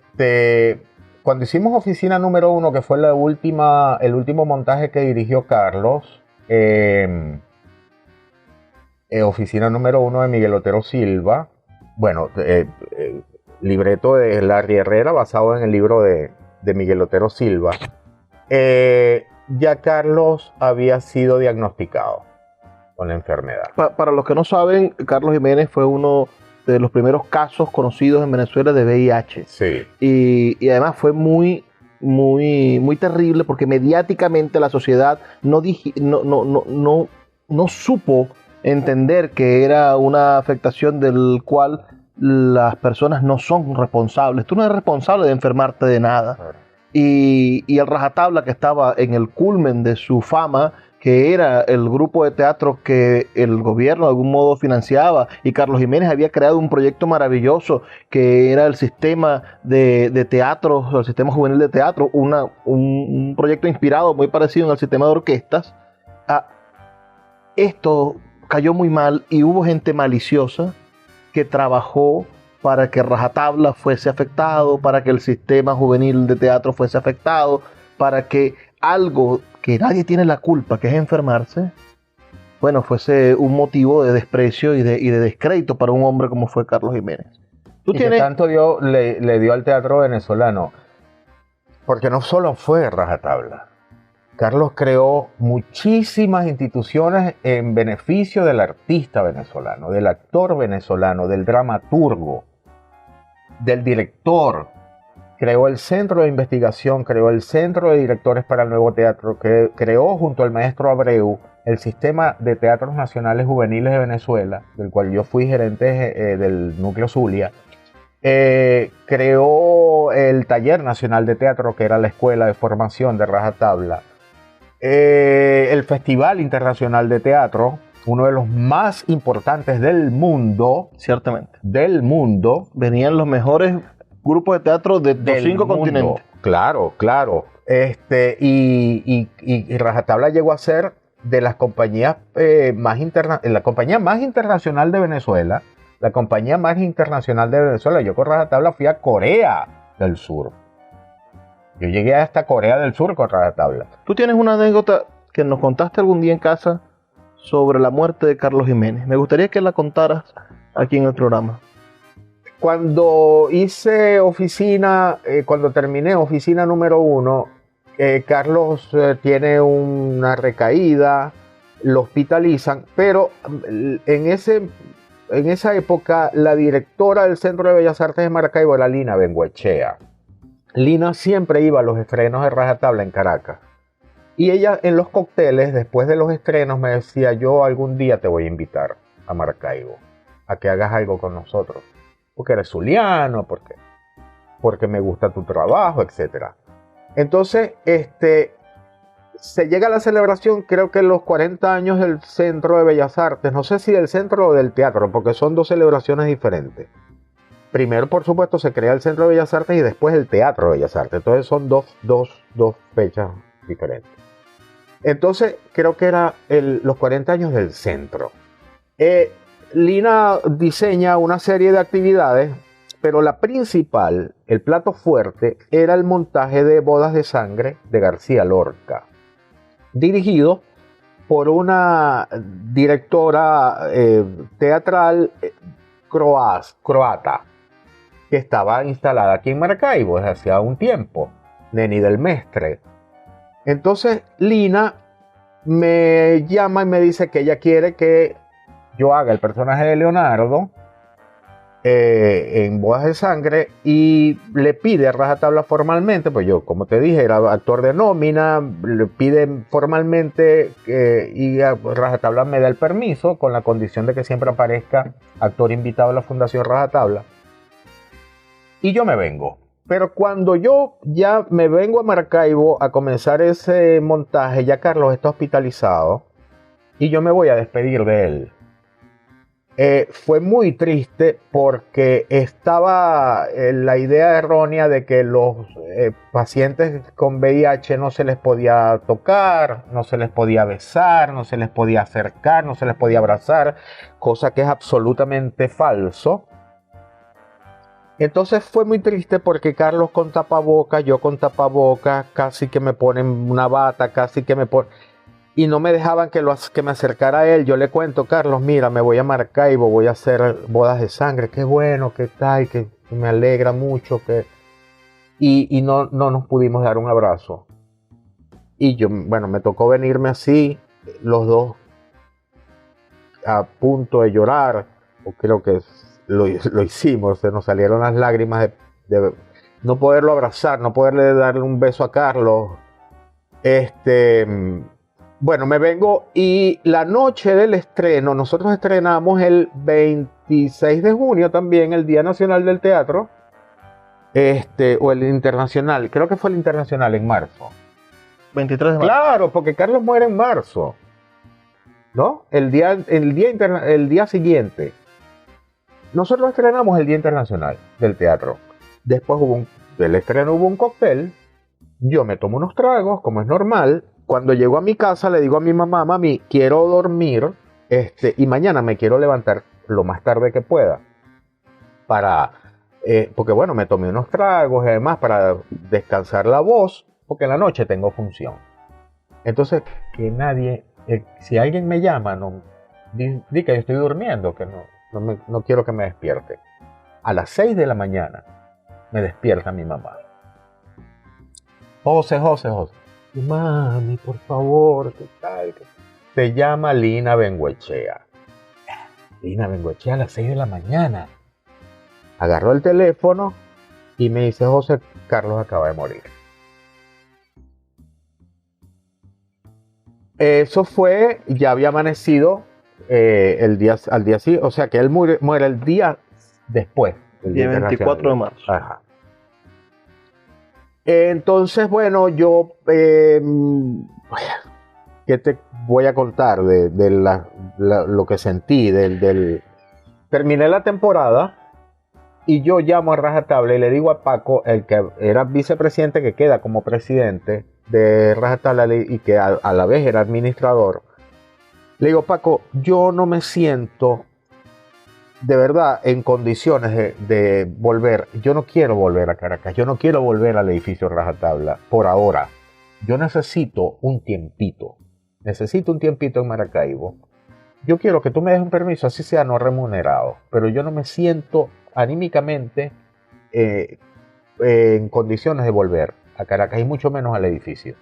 cuando hicimos Oficina número 1, que fue el último montaje que dirigió Carlos, Oficina número 1 de Miguel Otero Silva, bueno, libreto de Larry Herrera basado en el libro de Miguel Otero Silva, ya Carlos había sido diagnosticado con la enfermedad. Para los que no saben, Carlos Jiménez fue uno de los primeros casos conocidos en Venezuela de VIH. Sí. Y además fue muy terrible porque mediáticamente la sociedad no supo entender que era una afectación del cual las personas no son responsables. Tú no eres responsable de enfermarte de nada. Claro. Y el Rajatabla, que estaba en el culmen de su fama, que era el grupo de teatro que el gobierno de algún modo financiaba, y Carlos Jiménez había creado un proyecto maravilloso que era el sistema de teatro, el sistema juvenil de teatro, un proyecto inspirado muy parecido en el sistema de orquestas. Esto cayó muy mal y hubo gente maliciosa que trabajó para que Rajatabla fuese afectado, para que el sistema juvenil de teatro fuese afectado, para que algo que nadie tiene la culpa, que es enfermarse, bueno, fuese un motivo de desprecio y de descrédito para un hombre como fue Carlos Jiménez. Que tanto le dio al teatro venezolano, porque no solo fue Rajatabla. Carlos creó muchísimas instituciones en beneficio del artista venezolano, del actor venezolano, del dramaturgo, del director. Creó el Centro de Investigación, creó el Centro de Directores para el Nuevo Teatro, creó junto al maestro Abreu el Sistema de Teatros Nacionales Juveniles de Venezuela, del cual yo fui gerente del Núcleo Zulia. creó el Taller Nacional de Teatro, que era la escuela de formación de rajatabla. El Festival Internacional de Teatro, uno de los más importantes del mundo. Ciertamente. Del mundo. Venían los mejores grupos de teatro de los 5 continentes. Claro, claro. Y Rajatabla llegó a ser de las compañías la compañía más internacional de Venezuela. La compañía más internacional de Venezuela. Yo con Rajatabla fui a Corea del Sur. Yo llegué hasta Corea del Sur con Rajatabla. Tú tienes una anécdota que nos contaste algún día en casa sobre la muerte de Carlos Jiménez. Me gustaría que la contaras aquí en el programa. Cuando hice oficina, cuando terminé oficina número 1, Carlos tiene una recaída, lo hospitalizan, pero en esa época la directora del Centro de Bellas Artes de Maracaibo era Lina Bengoechea. Lina siempre iba a los estrenos de Rajatabla en Caracas. Y ella en los cócteles, después de los estrenos, me decía, yo algún día te voy a invitar a Maracaibo, a que hagas algo con nosotros. Porque eres zuliano, porque me gusta tu trabajo, etc. Entonces, se llega a la celebración, creo que los 40 años del Centro de Bellas Artes, no sé si del Centro o del Teatro, porque son 2 celebraciones diferentes. Primero, por supuesto, se crea el Centro de Bellas Artes y después el Teatro de Bellas Artes. Entonces son dos fechas diferentes. Entonces, creo que era los 40 años del Centro. Lina diseña una serie de actividades, pero la principal, el plato fuerte, era el montaje de Bodas de Sangre de García Lorca, dirigido por una directora teatral croata, que estaba instalada aquí en Maracaibo desde hacía un tiempo, Neni del Mestre. Entonces Lina me llama y me dice que ella quiere que yo haga el personaje de Leonardo en Bodas de Sangre y le pide a Rajatabla formalmente, pues yo, como te dije, era actor de nómina, le pide formalmente y a Rajatabla me da el permiso con la condición de que siempre aparezca actor invitado a la Fundación Rajatabla. Y yo me vengo. Pero cuando yo ya me vengo a Maracaibo a comenzar ese montaje, ya Carlos está hospitalizado y yo me voy a despedir de él. Fue muy triste porque estaba la idea errónea de que los pacientes con VIH no se les podía tocar, no se les podía besar, no se les podía acercar, no se les podía abrazar, cosa que es absolutamente falso. Entonces fue muy triste porque Carlos con tapabocas, yo con tapabocas, casi que me ponen una bata, casi que me ponen... Y no me dejaban que me acercara a él. Yo le cuento, Carlos, mira, me voy a Maracaibo, voy a hacer Bodas de Sangre. Qué bueno, qué tal, que me alegra mucho. Y no nos pudimos dar un abrazo. Y yo, bueno, me tocó venirme así, los dos a punto de llorar. O creo que lo hicimos, se nos salieron las lágrimas de no poderlo abrazar, no poderle darle un beso a Carlos. Bueno, me vengo y la noche del estreno, nosotros estrenamos el 26 de junio también, el Día Nacional del Teatro, o el Internacional, creo que fue el Internacional en marzo. 23 de marzo. Claro, porque Carlos muere en marzo, ¿no? El día siguiente. Nosotros estrenamos el Día Internacional del Teatro. Después del estreno hubo un cóctel, yo me tomo unos tragos, como es normal. Cuando llego a mi casa le digo a mi mamá, mami, quiero dormir y mañana me quiero levantar lo más tarde que pueda. Porque bueno, me tomé unos tragos y además para descansar la voz, porque en la noche tengo función. Entonces, que nadie, si alguien me llama, di que yo estoy durmiendo, que no quiero que me despierte. A las 6 de la mañana me despierta mi mamá. José. Mami, por favor, ¿qué tal? Te llama Lina Bengoechea. Lina Bengoechea a las 6 de la mañana. Agarró el teléfono y me dice, José, Carlos acaba de morir. Eso fue, ya había amanecido al día siguiente, o sea que él muere el día después El día 24 de marzo. Ajá. Entonces, bueno, yo, ¿qué te voy a contar de lo que sentí? Terminé la temporada y yo llamo a rajatabla y le digo a Paco, el que era vicepresidente, que queda como presidente de rajatabla y que a la vez era administrador. Le digo, Paco, yo no me siento de verdad en condiciones de volver. Yo no quiero volver a Caracas, yo no quiero volver al edificio rajatabla por ahora. Yo necesito un tiempito en Maracaibo. Yo quiero que tú me des un permiso, así sea no remunerado, pero yo no me siento anímicamente en condiciones de volver a Caracas y mucho menos al edificio.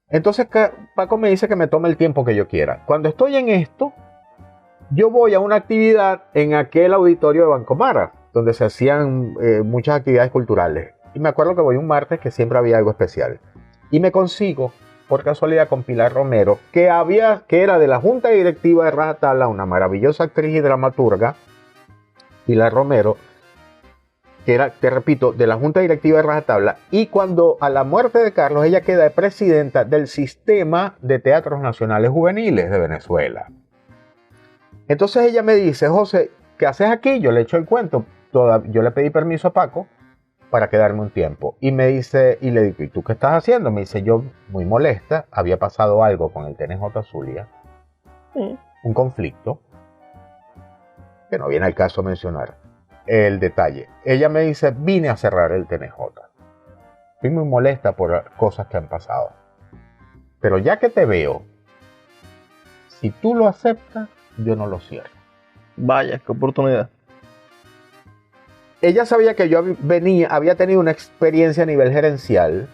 Entonces Paco me dice que me tome el tiempo que yo quiera. Cuando estoy en esto, yo voy a una actividad en aquel auditorio de Banco Mara, donde se hacían muchas actividades culturales. Y me acuerdo que voy un martes que siempre había algo especial. Y me consigo, por casualidad, con Pilar Romero, que era de la Junta Directiva de Rajatabla, una maravillosa actriz y dramaturga, Pilar Romero, que era, te repito, de la Junta Directiva de Rajatabla, y cuando a la muerte de Carlos, ella queda de presidenta del Sistema de Teatros Nacionales Juveniles de Venezuela. Entonces ella me dice, José, ¿qué haces aquí? Yo le echo el cuento. Yo le pedí permiso a Paco para quedarme un tiempo. Y me dice, y le digo, ¿y tú qué estás haciendo? Me dice, yo muy molesta, había pasado algo con el TNJ Zulia, un conflicto, que no viene al caso mencionar el detalle. Ella me dice, vine a cerrar el TNJ. Estoy muy molesta por cosas que han pasado. Pero ya que te veo, si tú lo aceptas, yo no lo cierro. Vaya, qué oportunidad. Ella sabía que yo había tenido una experiencia a nivel gerencial.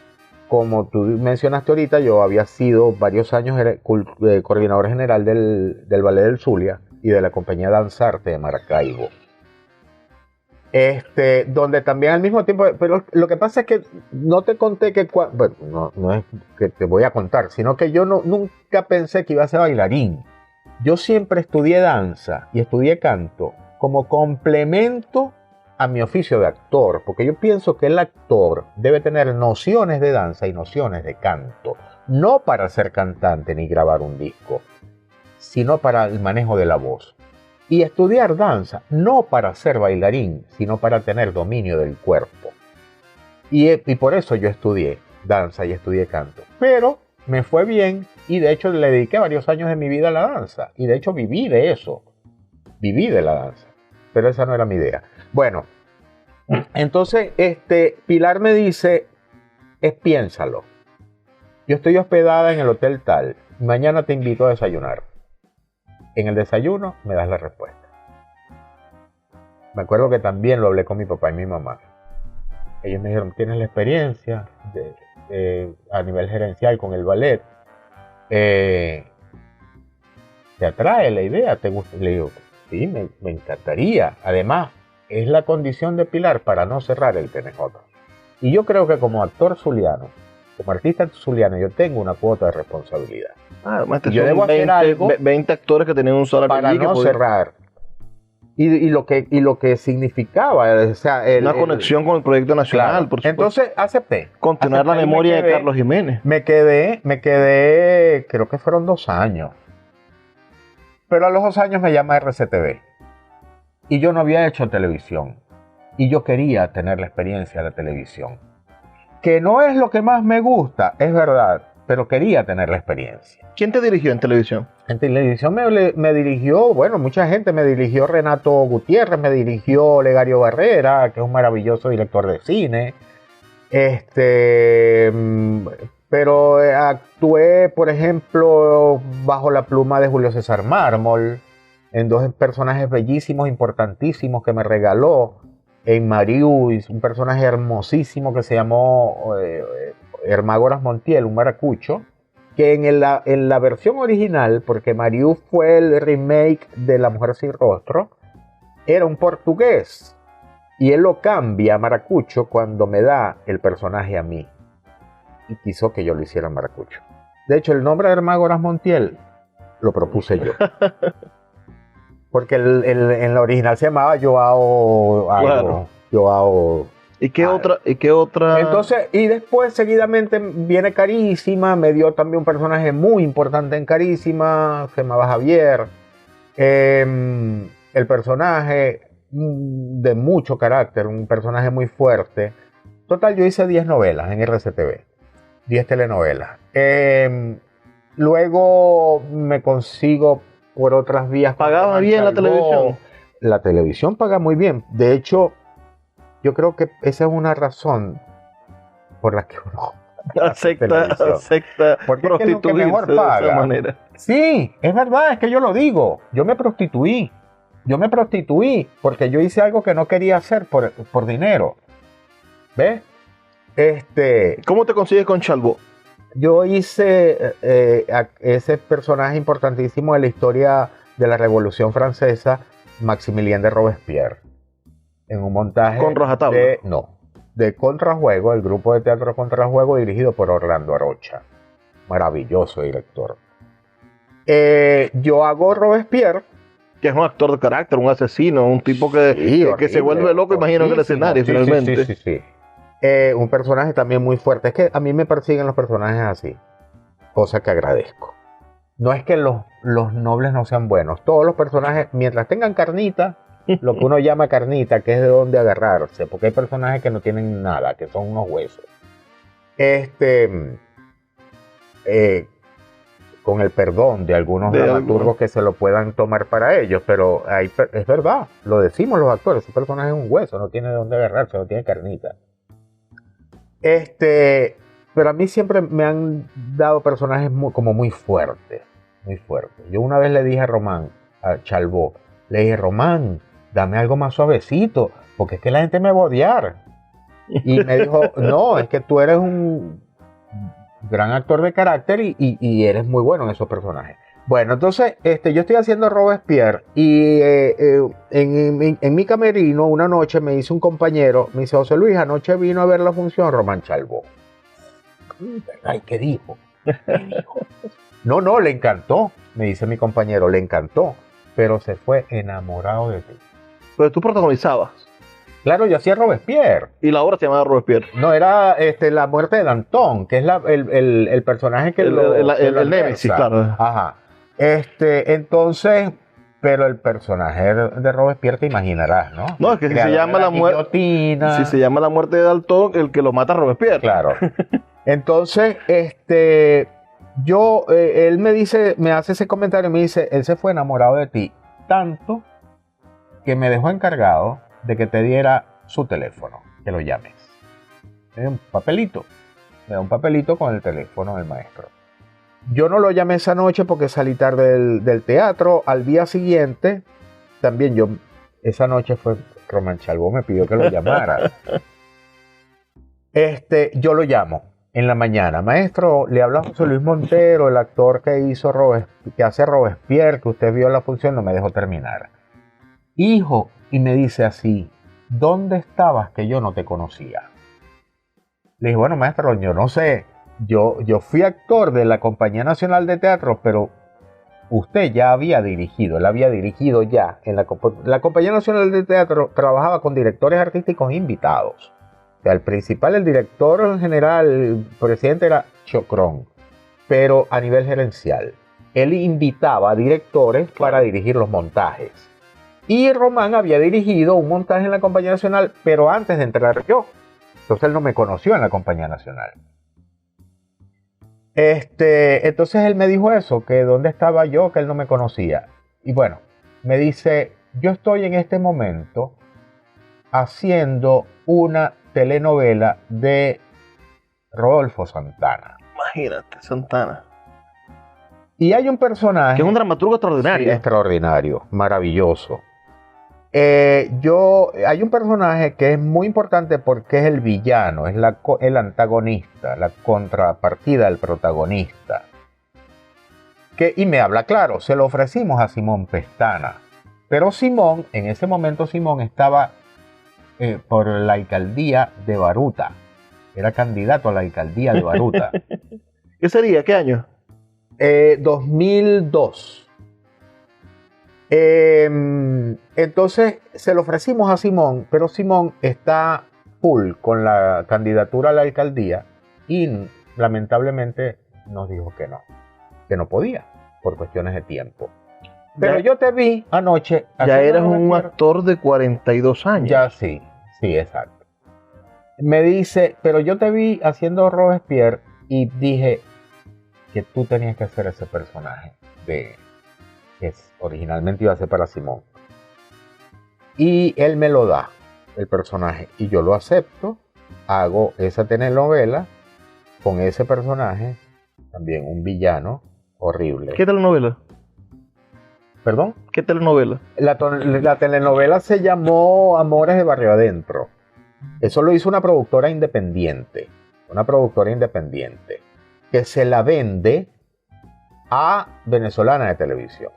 Como tú mencionaste ahorita, yo había sido varios años coordinador general del Ballet del Zulia y de la compañía Danzarte de Maracaibo. Donde también al mismo tiempo, pero lo que pasa es que no te conté que, bueno, no es que te voy a contar, sino que yo nunca pensé que iba a ser bailarín. Yo siempre estudié danza y estudié canto como complemento a mi oficio de actor, porque yo pienso que el actor debe tener nociones de danza y nociones de canto, no para ser cantante ni grabar un disco, sino para el manejo de la voz. Y estudiar danza, no para ser bailarín, sino para tener dominio del cuerpo. Y por eso yo estudié danza y estudié canto. Pero me fue bien y de hecho le dediqué varios años de mi vida a la danza. Y de hecho viví de eso. Viví de la danza. Pero esa no era mi idea. Bueno, entonces Pilar me dice, piénsalo. Yo estoy hospedada en el hotel tal. Mañana te invito a desayunar. En el desayuno me das la respuesta. Me acuerdo que también lo hablé con mi papá y mi mamá. Ellos me dijeron, ¿tienes la experiencia a nivel gerencial con el ballet? ¿Te atrae la idea? ¿Te gusta? Le digo, sí, me encantaría. Además, es la condición de Pilar para no cerrar el TNJ. Y yo creo que como actor zuliano, como artista zuliano, yo tengo una cuota de responsabilidad. Yo debo hacer algo 20 actores que tenían un salario para no cerrar. Y lo que significaba, o sea, una conexión con el proyecto nacional, claro. Por supuesto. Entonces acepté. Continuar la memoria de Carlos Jiménez. Me quedé, creo que fueron 2 años. Pero a los 2 años me llama RCTV. Y yo no había hecho televisión. Y yo quería tener la experiencia de la televisión. Que no es lo que más me gusta, es verdad, pero quería tener la experiencia. ¿Quién te dirigió en televisión? En televisión me dirigió, bueno, mucha gente. Me dirigió Renato Gutiérrez, me dirigió Legario Barrera, que es un maravilloso director de cine. Pero actué, por ejemplo, bajo la pluma de Julio César Mármol, en 2 personajes bellísimos, importantísimos que me regaló. En Marius, un personaje hermosísimo que se llamó Hermágoras Montiel, un maracucho, que en la versión original, porque Marius fue el remake de La Mujer Sin Rostro, era un portugués, y él lo cambia a maracucho cuando me da el personaje a mí, y quiso que yo lo hiciera maracucho. De hecho, el nombre de Hermágoras Montiel lo propuse yo. Porque en la original se llamaba Joao algo. Claro. Joao. ¿Y qué algo. otra? ¿Y qué otra? Entonces, y después seguidamente viene Carísima, me dio también un personaje muy importante en Carísima, se llamaba Javier. El personaje de mucho carácter, un personaje muy fuerte. Total, yo hice 10 novelas en RCTV, 10 telenovelas. Luego me consigo por otras vías. ¿Pagaba bien la televisión? La televisión paga muy bien. De hecho, yo creo que esa es una razón por la que uno acepta porque es que es lo que prostituirse mejor de esa paga. manera. Sí, es verdad, es que yo lo digo. Yo me prostituí porque yo hice algo que no quería hacer por dinero. ¿Ves? ¿Cómo te consigues con Chalbaud? Yo hice ese personaje importantísimo de la historia de la Revolución Francesa, Maximilien de Robespierre, en un montaje ¿Con rajatabla? de Contrajuego, el grupo de teatro Contrajuego dirigido por Orlando Arocha, maravilloso director. Yo hago Robespierre, que es un actor de carácter, un asesino, un tipo que se vuelve loco, imagino, en el escenario, sí, finalmente. Sí. Un personaje también muy fuerte. Es que a mí me persiguen los personajes así, cosa que agradezco. No es que los nobles no sean buenos. Todos los personajes, mientras tengan carnita, lo que uno llama carnita, que es de donde agarrarse, porque hay personajes que no tienen nada, que son unos huesos. Con el perdón de algunos dramaturgos que se lo puedan tomar para ellos, pero es verdad, lo decimos los actores, ese personaje es un hueso, no tiene de dónde agarrarse, no tiene carnita. Pero a mí siempre me han dado personajes como muy fuertes, muy fuertes. Yo una vez le dije a Chalbaud, le dije, Román, dame algo más suavecito, porque es que la gente me va a odiar. Y me dijo, no, es que tú eres un gran actor de carácter y eres muy bueno en esos personajes. Bueno, entonces yo estoy haciendo Robespierre y en mi camerino una noche me dice un compañero, me dice, José Luis, anoche vino a ver la función Román Chalbaud. Ay, ¿qué dijo? No, le encantó, me dice mi compañero, le encantó, pero se fue enamorado de ti. Pero tú protagonizabas. Claro, yo hacía Robespierre. Y la obra se llamaba Robespierre. No, era la muerte de Danton, que es el personaje que el Némesis, claro. Ajá. Entonces, pero el personaje de Robespierre te imaginarás, ¿no? No, es que si se llama la muerte. Si se llama la muerte de Danton, el que lo mata es Robespierre. Claro. Entonces, él me hace ese comentario y me dice, él se fue enamorado de ti tanto que me dejó encargado de que te diera su teléfono, que lo llames. Me da un papelito con el teléfono del maestro. Yo no lo llamé esa noche porque salí tarde del teatro. Al día siguiente, también esa noche fue Román Chalbaud me pidió que lo llamara. Yo lo llamo en la mañana. Maestro, le habla José Luis Montero, el actor que hace Robespierre, que usted vio en la función, no me dejó terminar. Hijo, y me dice así, ¿dónde estabas que yo no te conocía? Le dije, bueno, maestro, yo no sé, yo fui actor de la Compañía Nacional de Teatro, pero usted ya había dirigido, él había dirigido ya. La Compañía Nacional de Teatro trabajaba con directores artísticos invitados. O sea, el director general, el presidente era Chocrón, pero a nivel gerencial. Él invitaba a directores para dirigir los montajes. Y Román había dirigido un montaje en la Compañía Nacional, pero antes de entrar yo. Entonces él no me conoció en la Compañía Nacional. Entonces él me dijo eso, que dónde estaba yo, que él no me conocía. Y bueno, me dice, yo estoy en este momento haciendo una telenovela de Rodolfo Santana. Imagínate, Santana. Y hay un personaje... que es un dramaturgo extraordinario. Sí, extraordinario, maravilloso. Hay un personaje que es muy importante porque es el villano, es el antagonista, la contrapartida del protagonista. Y me habla claro, se lo ofrecimos a Simón Pestana. Pero en ese momento Simón estaba por la alcaldía de Baruta. Era candidato a la alcaldía de Baruta. ¿Qué sería? ¿Qué año? 2002. Entonces se lo ofrecimos a Simón, pero Simón está full con la candidatura a la alcaldía y lamentablemente nos dijo que no podía, por cuestiones de tiempo. Pero yo te vi anoche. Ya eras un actor de 42 años. Ya sí, exacto. Me dice, pero yo te vi haciendo Robespierre y dije que tú tenías que hacer ese personaje que originalmente iba a ser para Simón. Y él me lo da, el personaje, y yo lo acepto, hago esa telenovela con ese personaje, también un villano horrible. ¿Qué telenovela? ¿Perdón? ¿Qué telenovela? La telenovela se llamó Amores de Barrio Adentro. Eso lo hizo una productora independiente que se la vende a Venezolana de Televisión.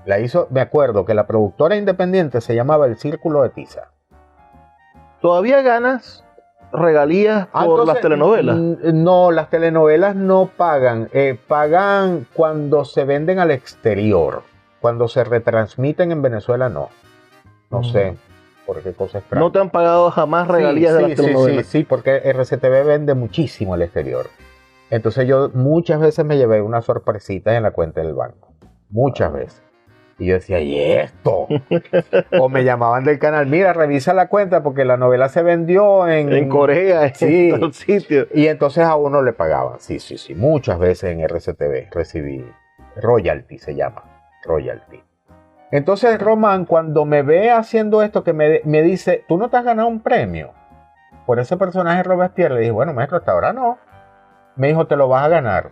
La hizo, me acuerdo que la productora independiente se llamaba El Círculo de Tiza. ¿Todavía ganas regalías por entonces, las telenovelas? No, las telenovelas no pagan. Pagan cuando se venden al exterior. Cuando se retransmiten en Venezuela, no. No sé por qué cosa extraña. ¿No te han pagado jamás regalías de las telenovelas? Sí, porque RCTV vende muchísimo al exterior. Entonces yo muchas veces me llevé unas sorpresitas en la cuenta del banco. Muchas veces. Y yo decía, ¿y esto? O me llamaban del canal, mira, revisa la cuenta porque la novela se vendió en Corea, en todo sitio. Y entonces a uno le pagaban. Sí. Muchas veces en RCTV recibí royalty, se llama. Royalty. Entonces Román, cuando me ve haciendo esto, que me dice, ¿tú no te has ganado un premio por ese personaje Robespierre? Le dije, bueno, maestro, hasta ahora no. Me dijo, te lo vas a ganar.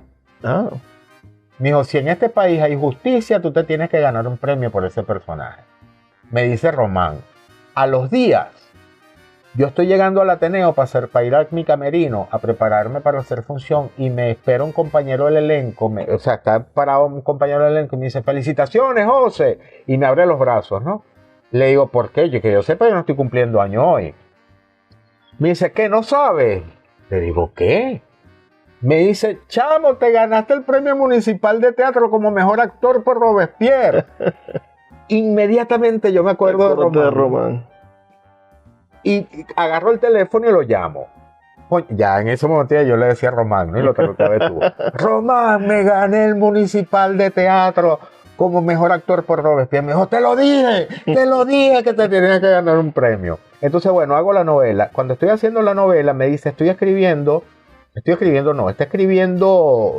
Me dijo, si en este país hay justicia, tú te tienes que ganar un premio por ese personaje. Me dice Román, a los días, yo estoy llegando al Ateneo para ir a mi camerino, a prepararme para hacer función, y me espera un compañero del elenco, está parado un compañero del elenco, y me dice, felicitaciones, José, y me abre los brazos, ¿no? Le digo, ¿por qué? Que yo sepa, yo no estoy cumpliendo año hoy. Me dice, ¿qué? ¿No sabes? Le digo, ¿qué? Me dice, chamo, te ganaste el premio municipal de teatro como mejor actor por Robespierre. Inmediatamente yo me acuerdo de Román. Y agarro el teléfono y lo llamo. Ya en ese momento yo le decía a Román, ¿no? Y lo trataba de tú. Román, me gané el municipal de teatro como mejor actor por Robespierre. Me dijo, te lo dije que te tenías que ganar un premio. Entonces, bueno, hago la novela. Cuando estoy haciendo la novela, me dice, está escribiendo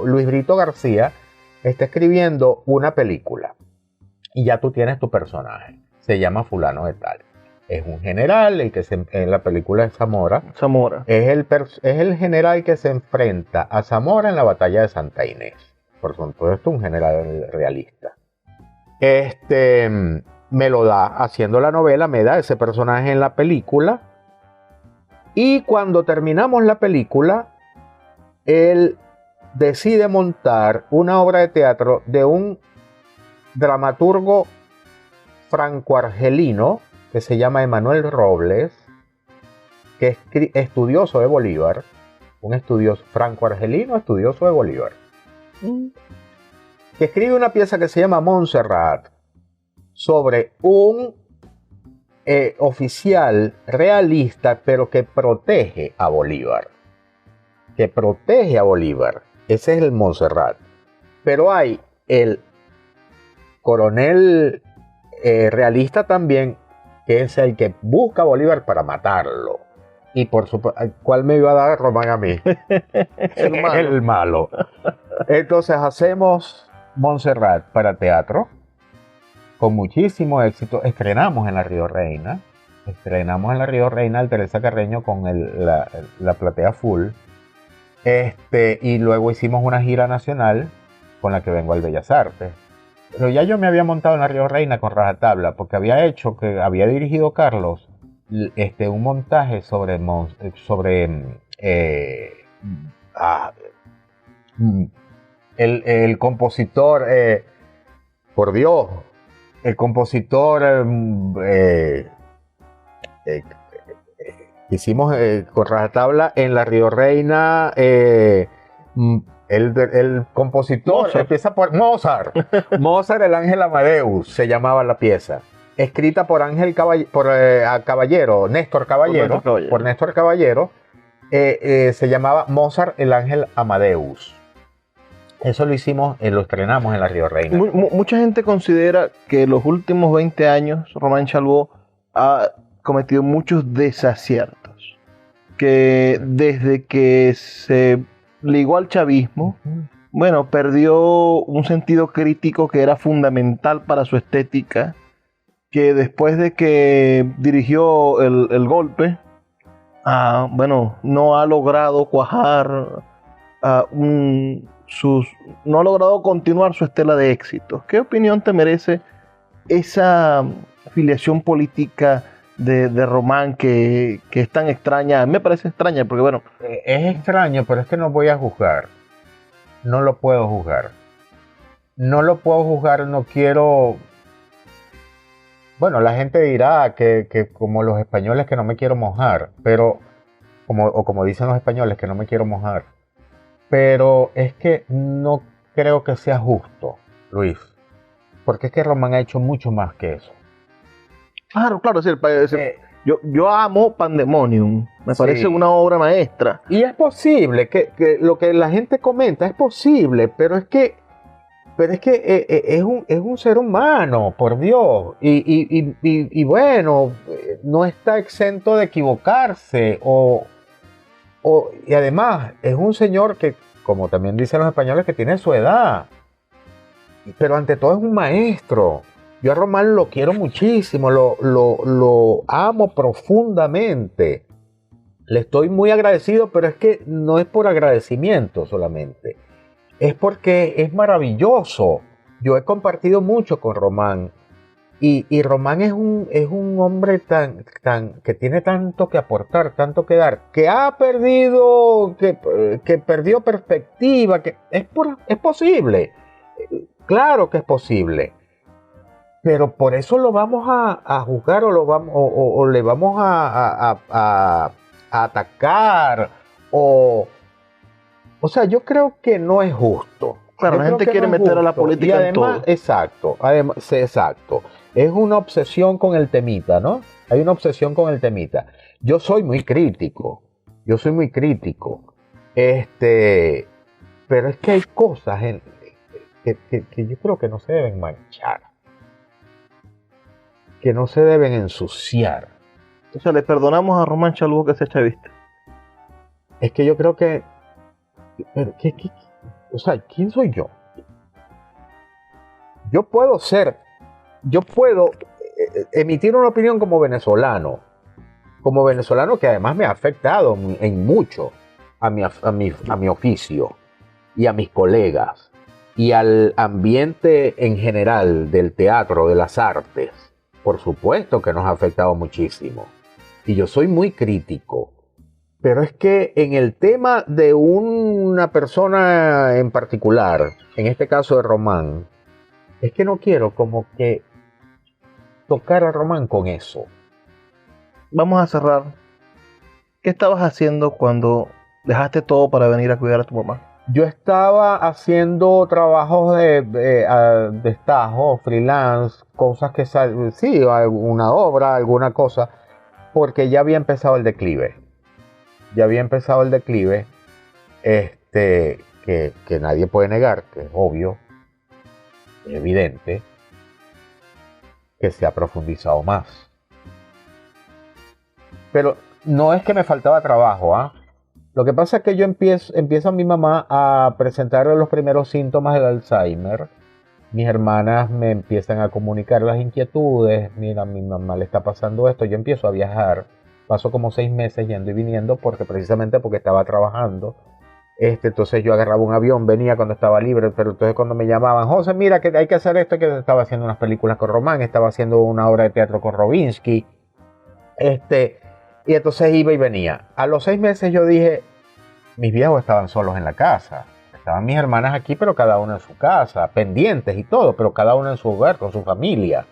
Luis Brito García, está escribiendo una película. Y ya tú tienes tu personaje. Se llama fulano de tal. Es un general, en la película es Zamora. Es el general que se enfrenta a Zamora en la batalla de Santa Inés. Por supuesto, un general realista. Me lo da haciendo la novela, me da ese personaje en la película. Y cuando terminamos la película, él decide montar una obra de teatro de un dramaturgo franco-argelino que se llama Emanuel Robles, que es estudioso de Bolívar, un estudioso franco-argelino, estudioso de Bolívar, que escribe una pieza que se llama Montserrat, sobre un oficial realista, pero que protege a Bolívar. Ese es el Montserrat. Pero hay el coronel realista también, que es el que busca a Bolívar para matarlo. Y por supuesto, ¿cuál me iba a dar Román a mí? El malo. Entonces hacemos Montserrat para teatro, con muchísimo éxito. Estrenamos en la Río Reina al Teresa Carreño con la platea full. Y luego hicimos una gira nacional con la que vengo al Bellas Artes. Pero ya yo me había montado en la Río Reina con rajatabla, porque había dirigido Carlos un montaje el compositor, por Dios, el compositor hicimos con rajatabla en la Río Reina, El compositor Mozart. empieza por Mozart. Mozart, el Ángel Amadeus, se llamaba la pieza. Escrita por Caballero, Néstor Caballero. Por Néstor Caballero. Se llamaba Mozart, el Ángel Amadeus. Eso lo hicimos, lo estrenamos en la Río Reina. Mucha gente considera que los últimos 20 años Román Chalbaud ha cometido muchos desaciertos. Que desde que se ligó al chavismo, bueno, perdió un sentido crítico que era fundamental para su estética, que después de que dirigió el golpe, bueno, no ha logrado cuajar, no ha logrado continuar su estela de éxitos. ¿Qué opinión te merece esa afiliación política de Román que es tan extraña? Me parece extraña porque, bueno... Es extraño, pero es que no voy a juzgar. No lo puedo juzgar. No lo puedo juzgar, no quiero... Bueno, la gente dirá que como los españoles que no me quiero mojar, pero... como dicen los españoles que no me quiero mojar. Pero es que no creo que sea justo, Luis. Porque es que Román ha hecho mucho más que eso. Claro, es decir, yo amo Pandemonium. Me parece una obra maestra. Y es posible que lo que la gente comenta es posible, pero es que es un ser humano, por Dios. Y bueno, no está exento de equivocarse. Y además, es un señor que, como también dicen los españoles, que tiene su edad. Pero ante todo es un maestro. Yo a Román lo quiero muchísimo, lo amo profundamente. Le estoy muy agradecido, pero es que no es por agradecimiento solamente. Es porque es maravilloso. Yo he compartido mucho con Román. Y Román es un hombre que tiene tanto que aportar, tanto que dar, que ha perdido, que perdió perspectiva, que es posible. Claro que es posible. Pero por eso lo vamos a juzgar o le vamos a atacar. O sea, yo creo que no es justo. Claro, la gente quiere meter a la política además, en todo. Exacto. Es una obsesión con el temita, ¿no? Hay una obsesión con el temita. Yo soy muy crítico. Pero es que hay cosas que yo creo que no se deben manchar. Que no se deben ensuciar. O sea, le perdonamos a Román Chalbaud que sea chavista. Es que yo creo que... O sea, ¿quién soy yo? Yo puedo emitir una opinión como venezolano que además me ha afectado en mucho a mi oficio y a mis colegas y al ambiente en general del teatro, de las artes. Por supuesto que nos ha afectado muchísimo. Y yo soy muy crítico. Pero es que en el tema de una persona en particular, en este caso de Román, es que no quiero como que tocar a Román con eso. Vamos a cerrar. ¿Qué estabas haciendo cuando dejaste todo para venir a cuidar a tu mamá? Yo estaba haciendo trabajos de estajo, freelance, cosas que sí, alguna obra, alguna cosa, porque ya había empezado el declive. Que nadie puede negar, que es obvio, es evidente, que se ha profundizado más. Pero no es que me faltaba trabajo, ¿ah? Lo que pasa es que yo empiezo mi mamá a presentar los primeros síntomas del Alzheimer. Mis hermanas me empiezan a comunicar las inquietudes. Mira, a mi mamá le está pasando esto. Yo empiezo a viajar. Paso como 6 meses yendo y viniendo precisamente porque estaba trabajando. Entonces yo agarraba un avión, venía cuando estaba libre, pero entonces cuando me llamaban, José, mira que hay que hacer esto, que estaba haciendo unas películas con Román, estaba haciendo una obra de teatro con Robinsky. Y entonces iba y venía. A los 6 meses yo dije, mis viejos estaban solos en la casa. Estaban mis hermanas aquí, pero cada una en su casa, pendientes y todo, pero cada una en su hogar, con su familia.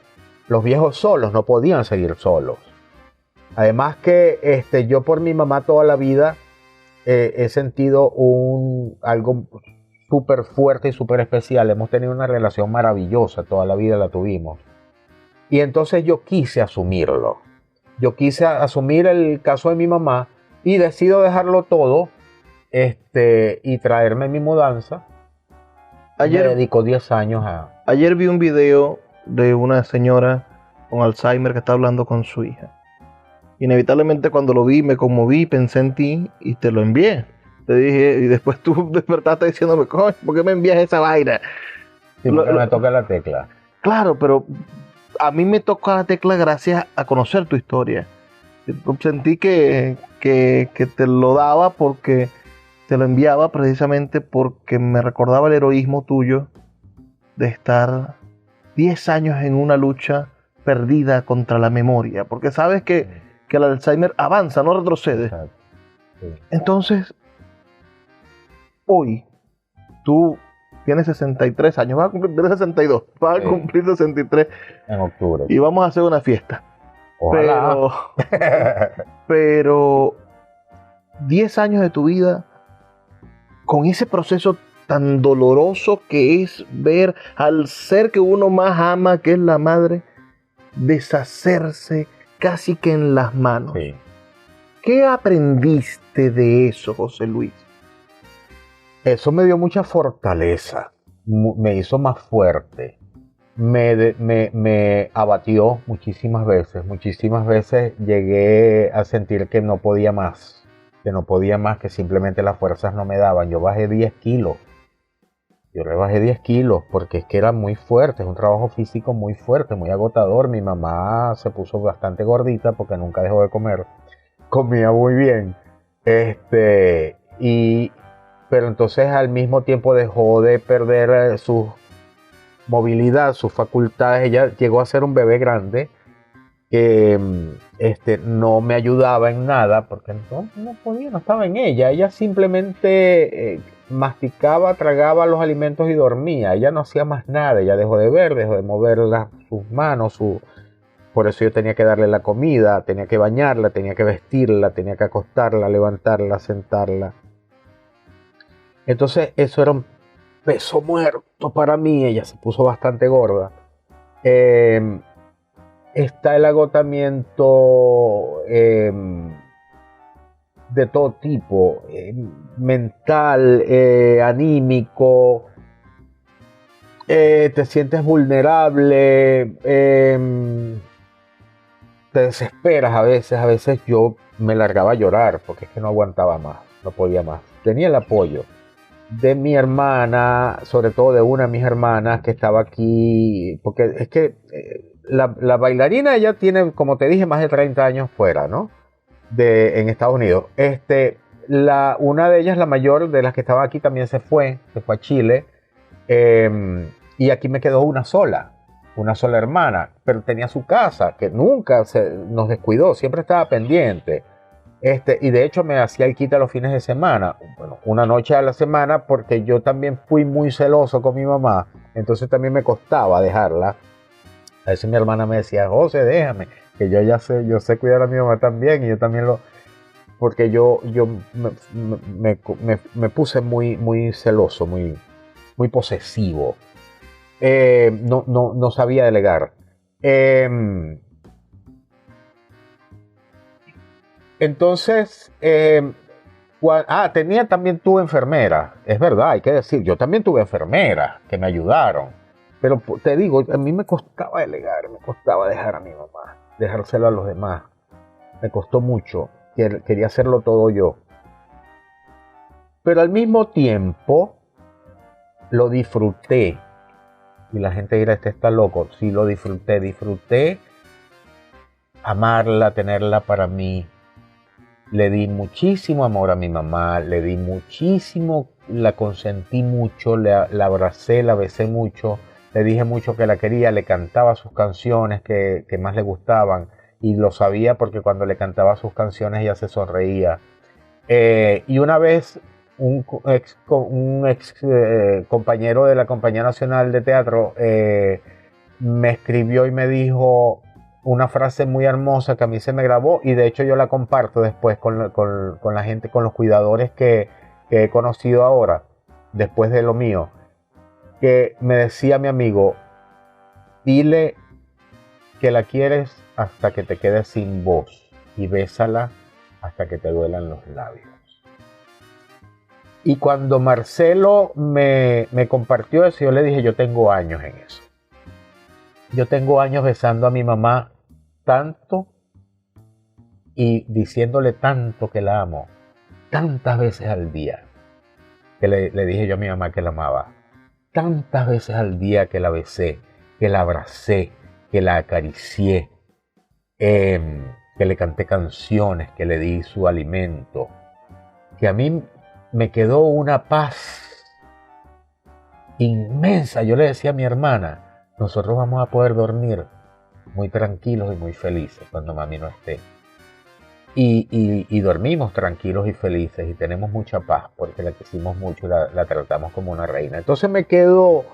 Los viejos solos, no podían seguir solos. Además que yo por mi mamá toda la vida he sentido algo súper fuerte y súper especial. Hemos tenido una relación maravillosa, toda la vida la tuvimos. Y entonces yo quise asumirlo. Yo quise asumir el caso de mi mamá y decido dejarlo todo y traerme mi mudanza. Me dedico 10 años a... Ayer vi un video de una señora con Alzheimer que está hablando con su hija. Inevitablemente cuando lo vi me conmoví, pensé en ti y te lo envié. Te dije, y después tú despertaste diciéndome, coño, ¿por qué me envías esa vaina? Sí, porque me toca la tecla. Claro, pero a mí me toca la tecla gracias a conocer tu historia. Sentí que te lo daba porque te lo enviaba precisamente porque me recordaba el heroísmo tuyo de estar 10 años en una lucha perdida contra la memoria, porque sabes que el Alzheimer avanza, no retrocede. Sí. Entonces, hoy, tú tienes 63 años, vas a cumplir 62, vas a cumplir 63 en octubre. Y vamos a hacer una fiesta. Ojalá. Pero 10 años de tu vida con ese proceso tan doloroso que es ver al ser que uno más ama, que es la madre, deshacerse casi que en las manos. Sí. ¿Qué aprendiste de eso, José Luis? Eso me dio mucha fortaleza, me hizo más fuerte, me abatió muchísimas veces llegué a sentir que no podía más, que simplemente las fuerzas no me daban. Yo bajé 10 kilos. Yo rebajé 10 kilos porque es que era muy fuerte, es un trabajo físico muy fuerte, muy agotador. Mi mamá se puso bastante gordita porque nunca dejó de comer, comía muy bien. Pero entonces al mismo tiempo dejó de perder su movilidad, sus facultades. Ella llegó a ser un bebé grande que no me ayudaba en nada porque no podía, no estaba en ella. Ella simplemente masticaba, tragaba los alimentos y dormía. Ella no hacía más nada. Ella dejó de ver, dejó de mover sus manos. Por eso yo tenía que darle la comida, tenía que bañarla, tenía que vestirla, tenía que acostarla, levantarla, sentarla. Entonces eso era un peso muerto para mí. Ella se puso bastante gorda. Está el agotamiento de todo tipo, mental, anímico, te sientes vulnerable, te desesperas a veces yo me largaba a llorar porque es que no aguantaba más, no podía más. Tenía el apoyo de mi hermana, sobre todo de una de mis hermanas que estaba aquí, porque es que la bailarina ella tiene, como te dije, más de 30 años fuera, ¿no? En Estados Unidos. Una de ellas, la mayor de las que estaba aquí, también se fue a Chile, y aquí me quedó una sola hermana, pero tenía su casa, que nunca nos descuidó, siempre estaba pendiente. Y de hecho me hacía el quita los fines de semana, bueno, una noche a la semana, porque yo también fui muy celoso con mi mamá, entonces también me costaba dejarla. A veces mi hermana me decía, José, déjame, que yo sé cuidar a mi mamá también, y yo también porque yo me puse muy celoso, muy posesivo. No sabía delegar. Entonces, también tuve enfermera, es verdad, hay que decir, yo también tuve enfermeras que me ayudaron, pero te digo, a mí me costaba delegar, me costaba dejar a mi mamá, dejárselo a los demás, me costó mucho, quería hacerlo todo yo, pero al mismo tiempo lo disfruté, y la gente dirá, este está loco, sí lo disfruté amarla, tenerla para mí. Le di muchísimo amor a mi mamá, le di muchísimo, la consentí mucho, la abracé, la besé mucho, le dije mucho que la quería, le cantaba sus canciones que más le gustaban, y lo sabía porque cuando le cantaba sus canciones ella se sonreía. Y una vez un ex compañero de la Compañía Nacional de Teatro me escribió y me dijo una frase muy hermosa que a mí se me grabó, y de hecho yo la comparto después con la gente, con los cuidadores que he conocido ahora. después de lo mío, que me decía mi amigo, dile que la quieres hasta que te quedes sin voz y bésala hasta que te duelan los labios. Y cuando Marcelo me compartió eso, yo le dije, yo tengo años en eso. Yo tengo años besando a mi mamá tanto y diciéndole tanto que la amo, tantas veces al día, que le dije yo a mi mamá que la amaba, tantas veces al día que la besé, que la abracé, que la acaricié, que le canté canciones, que le di su alimento, que a mí me quedó una paz inmensa. Yo le decía a mi hermana, nosotros vamos a poder dormir muy tranquilos y muy felices cuando mami no esté. Y dormimos tranquilos y felices y tenemos mucha paz porque la quisimos mucho y la tratamos como una reina. Entonces me quedó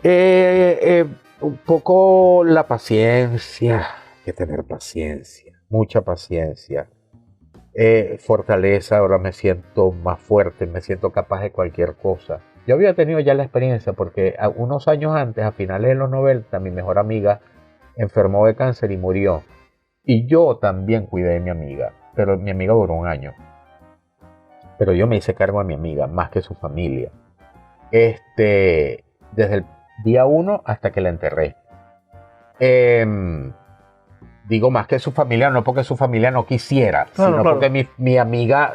un poco la paciencia, hay que tener paciencia, mucha paciencia. Fortaleza, ahora me siento más fuerte, me siento capaz de cualquier cosa. Yo había tenido ya la experiencia porque unos años antes, a finales de los 90, mi mejor amiga enfermó de cáncer y murió. Y yo también cuidé de mi amiga, pero mi amiga duró un año. Pero yo me hice cargo de mi amiga, más que su familia. Desde el día 1 hasta que la enterré. Digo más que su familia, no porque su familia no quisiera, sino porque mi amiga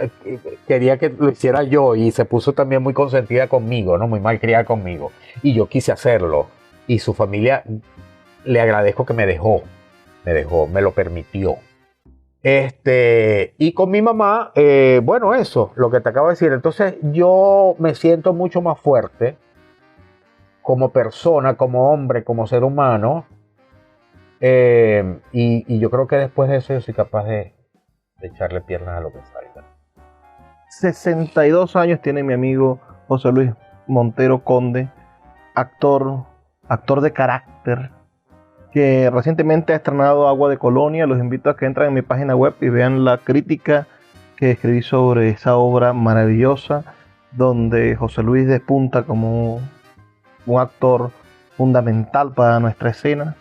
quería que lo hiciera yo y se puso también muy consentida conmigo, ¿no? Muy malcriada conmigo. Y yo quise hacerlo. Y su familia, le agradezco que me dejó, me lo permitió. Y con mi mamá, bueno, eso, lo que te acabo de decir. Entonces yo me siento mucho más fuerte como persona, como hombre, como ser humano. Y yo creo que después de eso yo soy capaz de echarle piernas a lo que salga. 62 años tiene mi amigo José Luis Montero Conde, actor de carácter, que recientemente ha estrenado Agua de Colonia. Los invito a que entren en mi página web y vean la crítica que escribí sobre esa obra maravillosa, donde José Luis despunta como un actor fundamental para nuestra escena.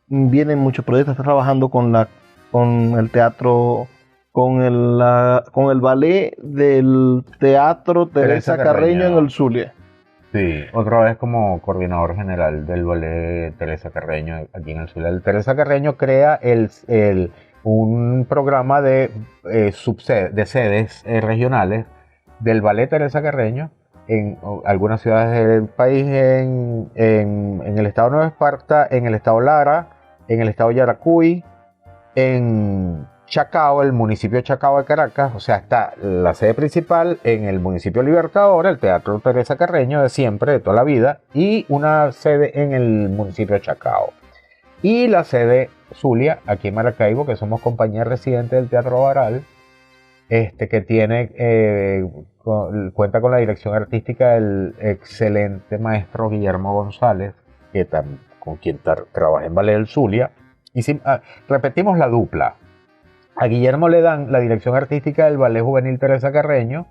Vienen muchos proyectos, está trabajando con el teatro, con el ballet del Teatro Teresa Carreño en el Zulia. Sí, otra vez como coordinador general del ballet Teresa Carreño aquí en el Zulia. El Teresa Carreño crea un programa de sedes regionales del ballet Teresa Carreño en algunas ciudades del país, en el estado de Nueva Esparta, en el estado Lara, en el estado Yaracuy, en Chacao, el municipio de Chacao de Caracas. O sea, está la sede principal en el municipio Libertador, el Teatro Teresa Carreño de siempre, de toda la vida, y una sede en el municipio de Chacao. Y la sede Zulia, aquí en Maracaibo, que somos compañía residente del Teatro Baral, que tiene, cuenta con la dirección artística del excelente maestro Guillermo González, con quien trabaja en Ballet del Zulia. Repetimos la dupla. A Guillermo le dan la dirección artística del Ballet Juvenil Teresa Carreño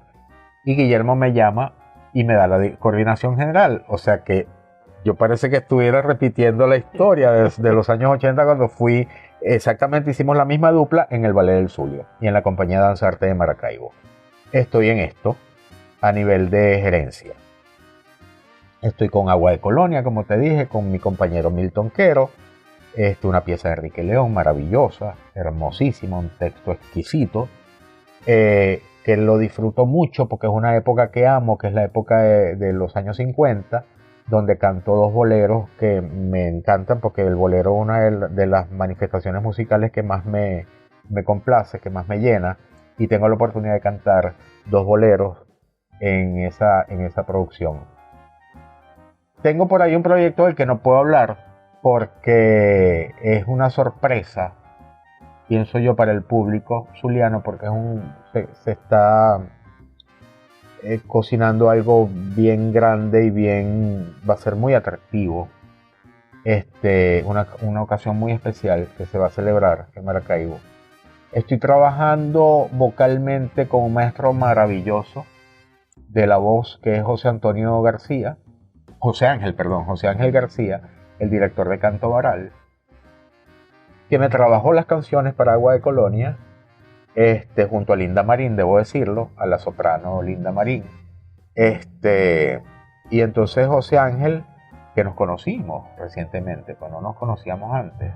y Guillermo me llama y me da la coordinación general. O sea que yo parece que estuviera repitiendo la historia de los años 80 cuando fui. Exactamente, hicimos la misma dupla en el Ballet del Zulia y en la compañía de Danza Arte de Maracaibo. Estoy en esto a nivel de gerencia. Estoy con Agua de Colonia, como te dije, con mi compañero Milton Quero. Una pieza de Enrique León maravillosa, hermosísima, un texto exquisito, que lo disfruto mucho porque es una época que amo, que es la época de los años 50, donde canto dos boleros que me encantan, porque el bolero es una de las manifestaciones musicales que más me complace, que más me llena, y tengo la oportunidad de cantar dos boleros en esa producción. Tengo por ahí un proyecto del que no puedo hablar porque es una sorpresa, pienso yo, para el público zuliano, porque se está cocinando algo bien grande y va a ser muy atractivo. Una ocasión muy especial que se va a celebrar en Maracaibo. Estoy trabajando vocalmente con un maestro maravilloso de la voz, que es José Ángel García, el director de Canto Varal, que me trabajó las canciones para Agua de Colonia, junto a Linda Marín, debo decirlo, a la soprano Linda Marín. Y entonces José Ángel, que nos conocimos recientemente, pues no nos conocíamos antes,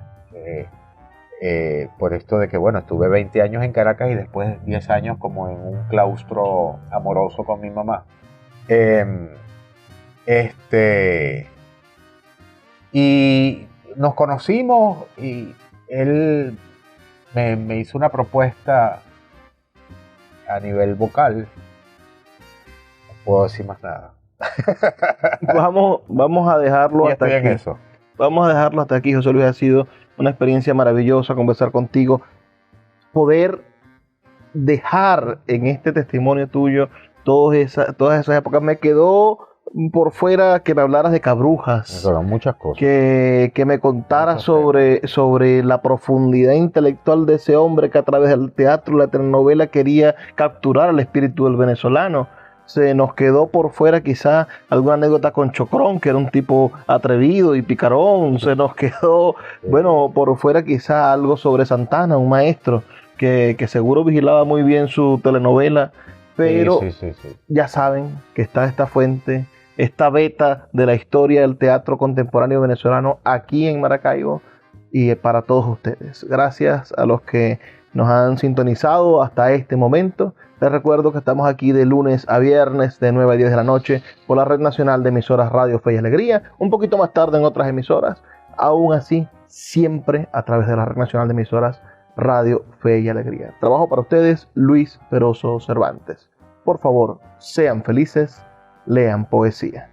por esto de que, bueno, estuve 20 años en Caracas y después 10 años como en un claustro amoroso con mi mamá. Y nos conocimos y él me hizo una propuesta a nivel vocal. No puedo decir más nada. Vamos a dejarlo Ya hasta estoy aquí. en eso. Vamos a dejarlo hasta aquí, José Luis. Ha sido una experiencia maravillosa conversar contigo. Poder dejar en este testimonio tuyo todas esas épocas. Me quedó por fuera que me hablaras de Cabrujas. Pero muchas cosas. Que me contaras sobre la profundidad intelectual de ese hombre que a través del teatro y la telenovela quería capturar el espíritu del venezolano. Se nos quedó por fuera quizá alguna anécdota con Chocrón, que era un tipo atrevido y picarón. Se nos quedó, bueno, por fuera quizá algo sobre Santana, un maestro que seguro vigilaba muy bien su telenovela. Pero Sí. ya saben que está esta fuente, esta beta de la historia del teatro contemporáneo venezolano aquí en Maracaibo y para todos ustedes. Gracias a los que nos han sintonizado hasta este momento. Les recuerdo que estamos aquí de lunes a viernes de 9 a 10 de la noche por la Red Nacional de Emisoras Radio Fe y Alegría, un poquito más tarde en otras emisoras, aún así siempre a través de la Red Nacional de Emisoras Radio Fe y Alegría. Trabajo para ustedes, Luis Peroso Cervantes. Por favor, sean felices, lean poesía.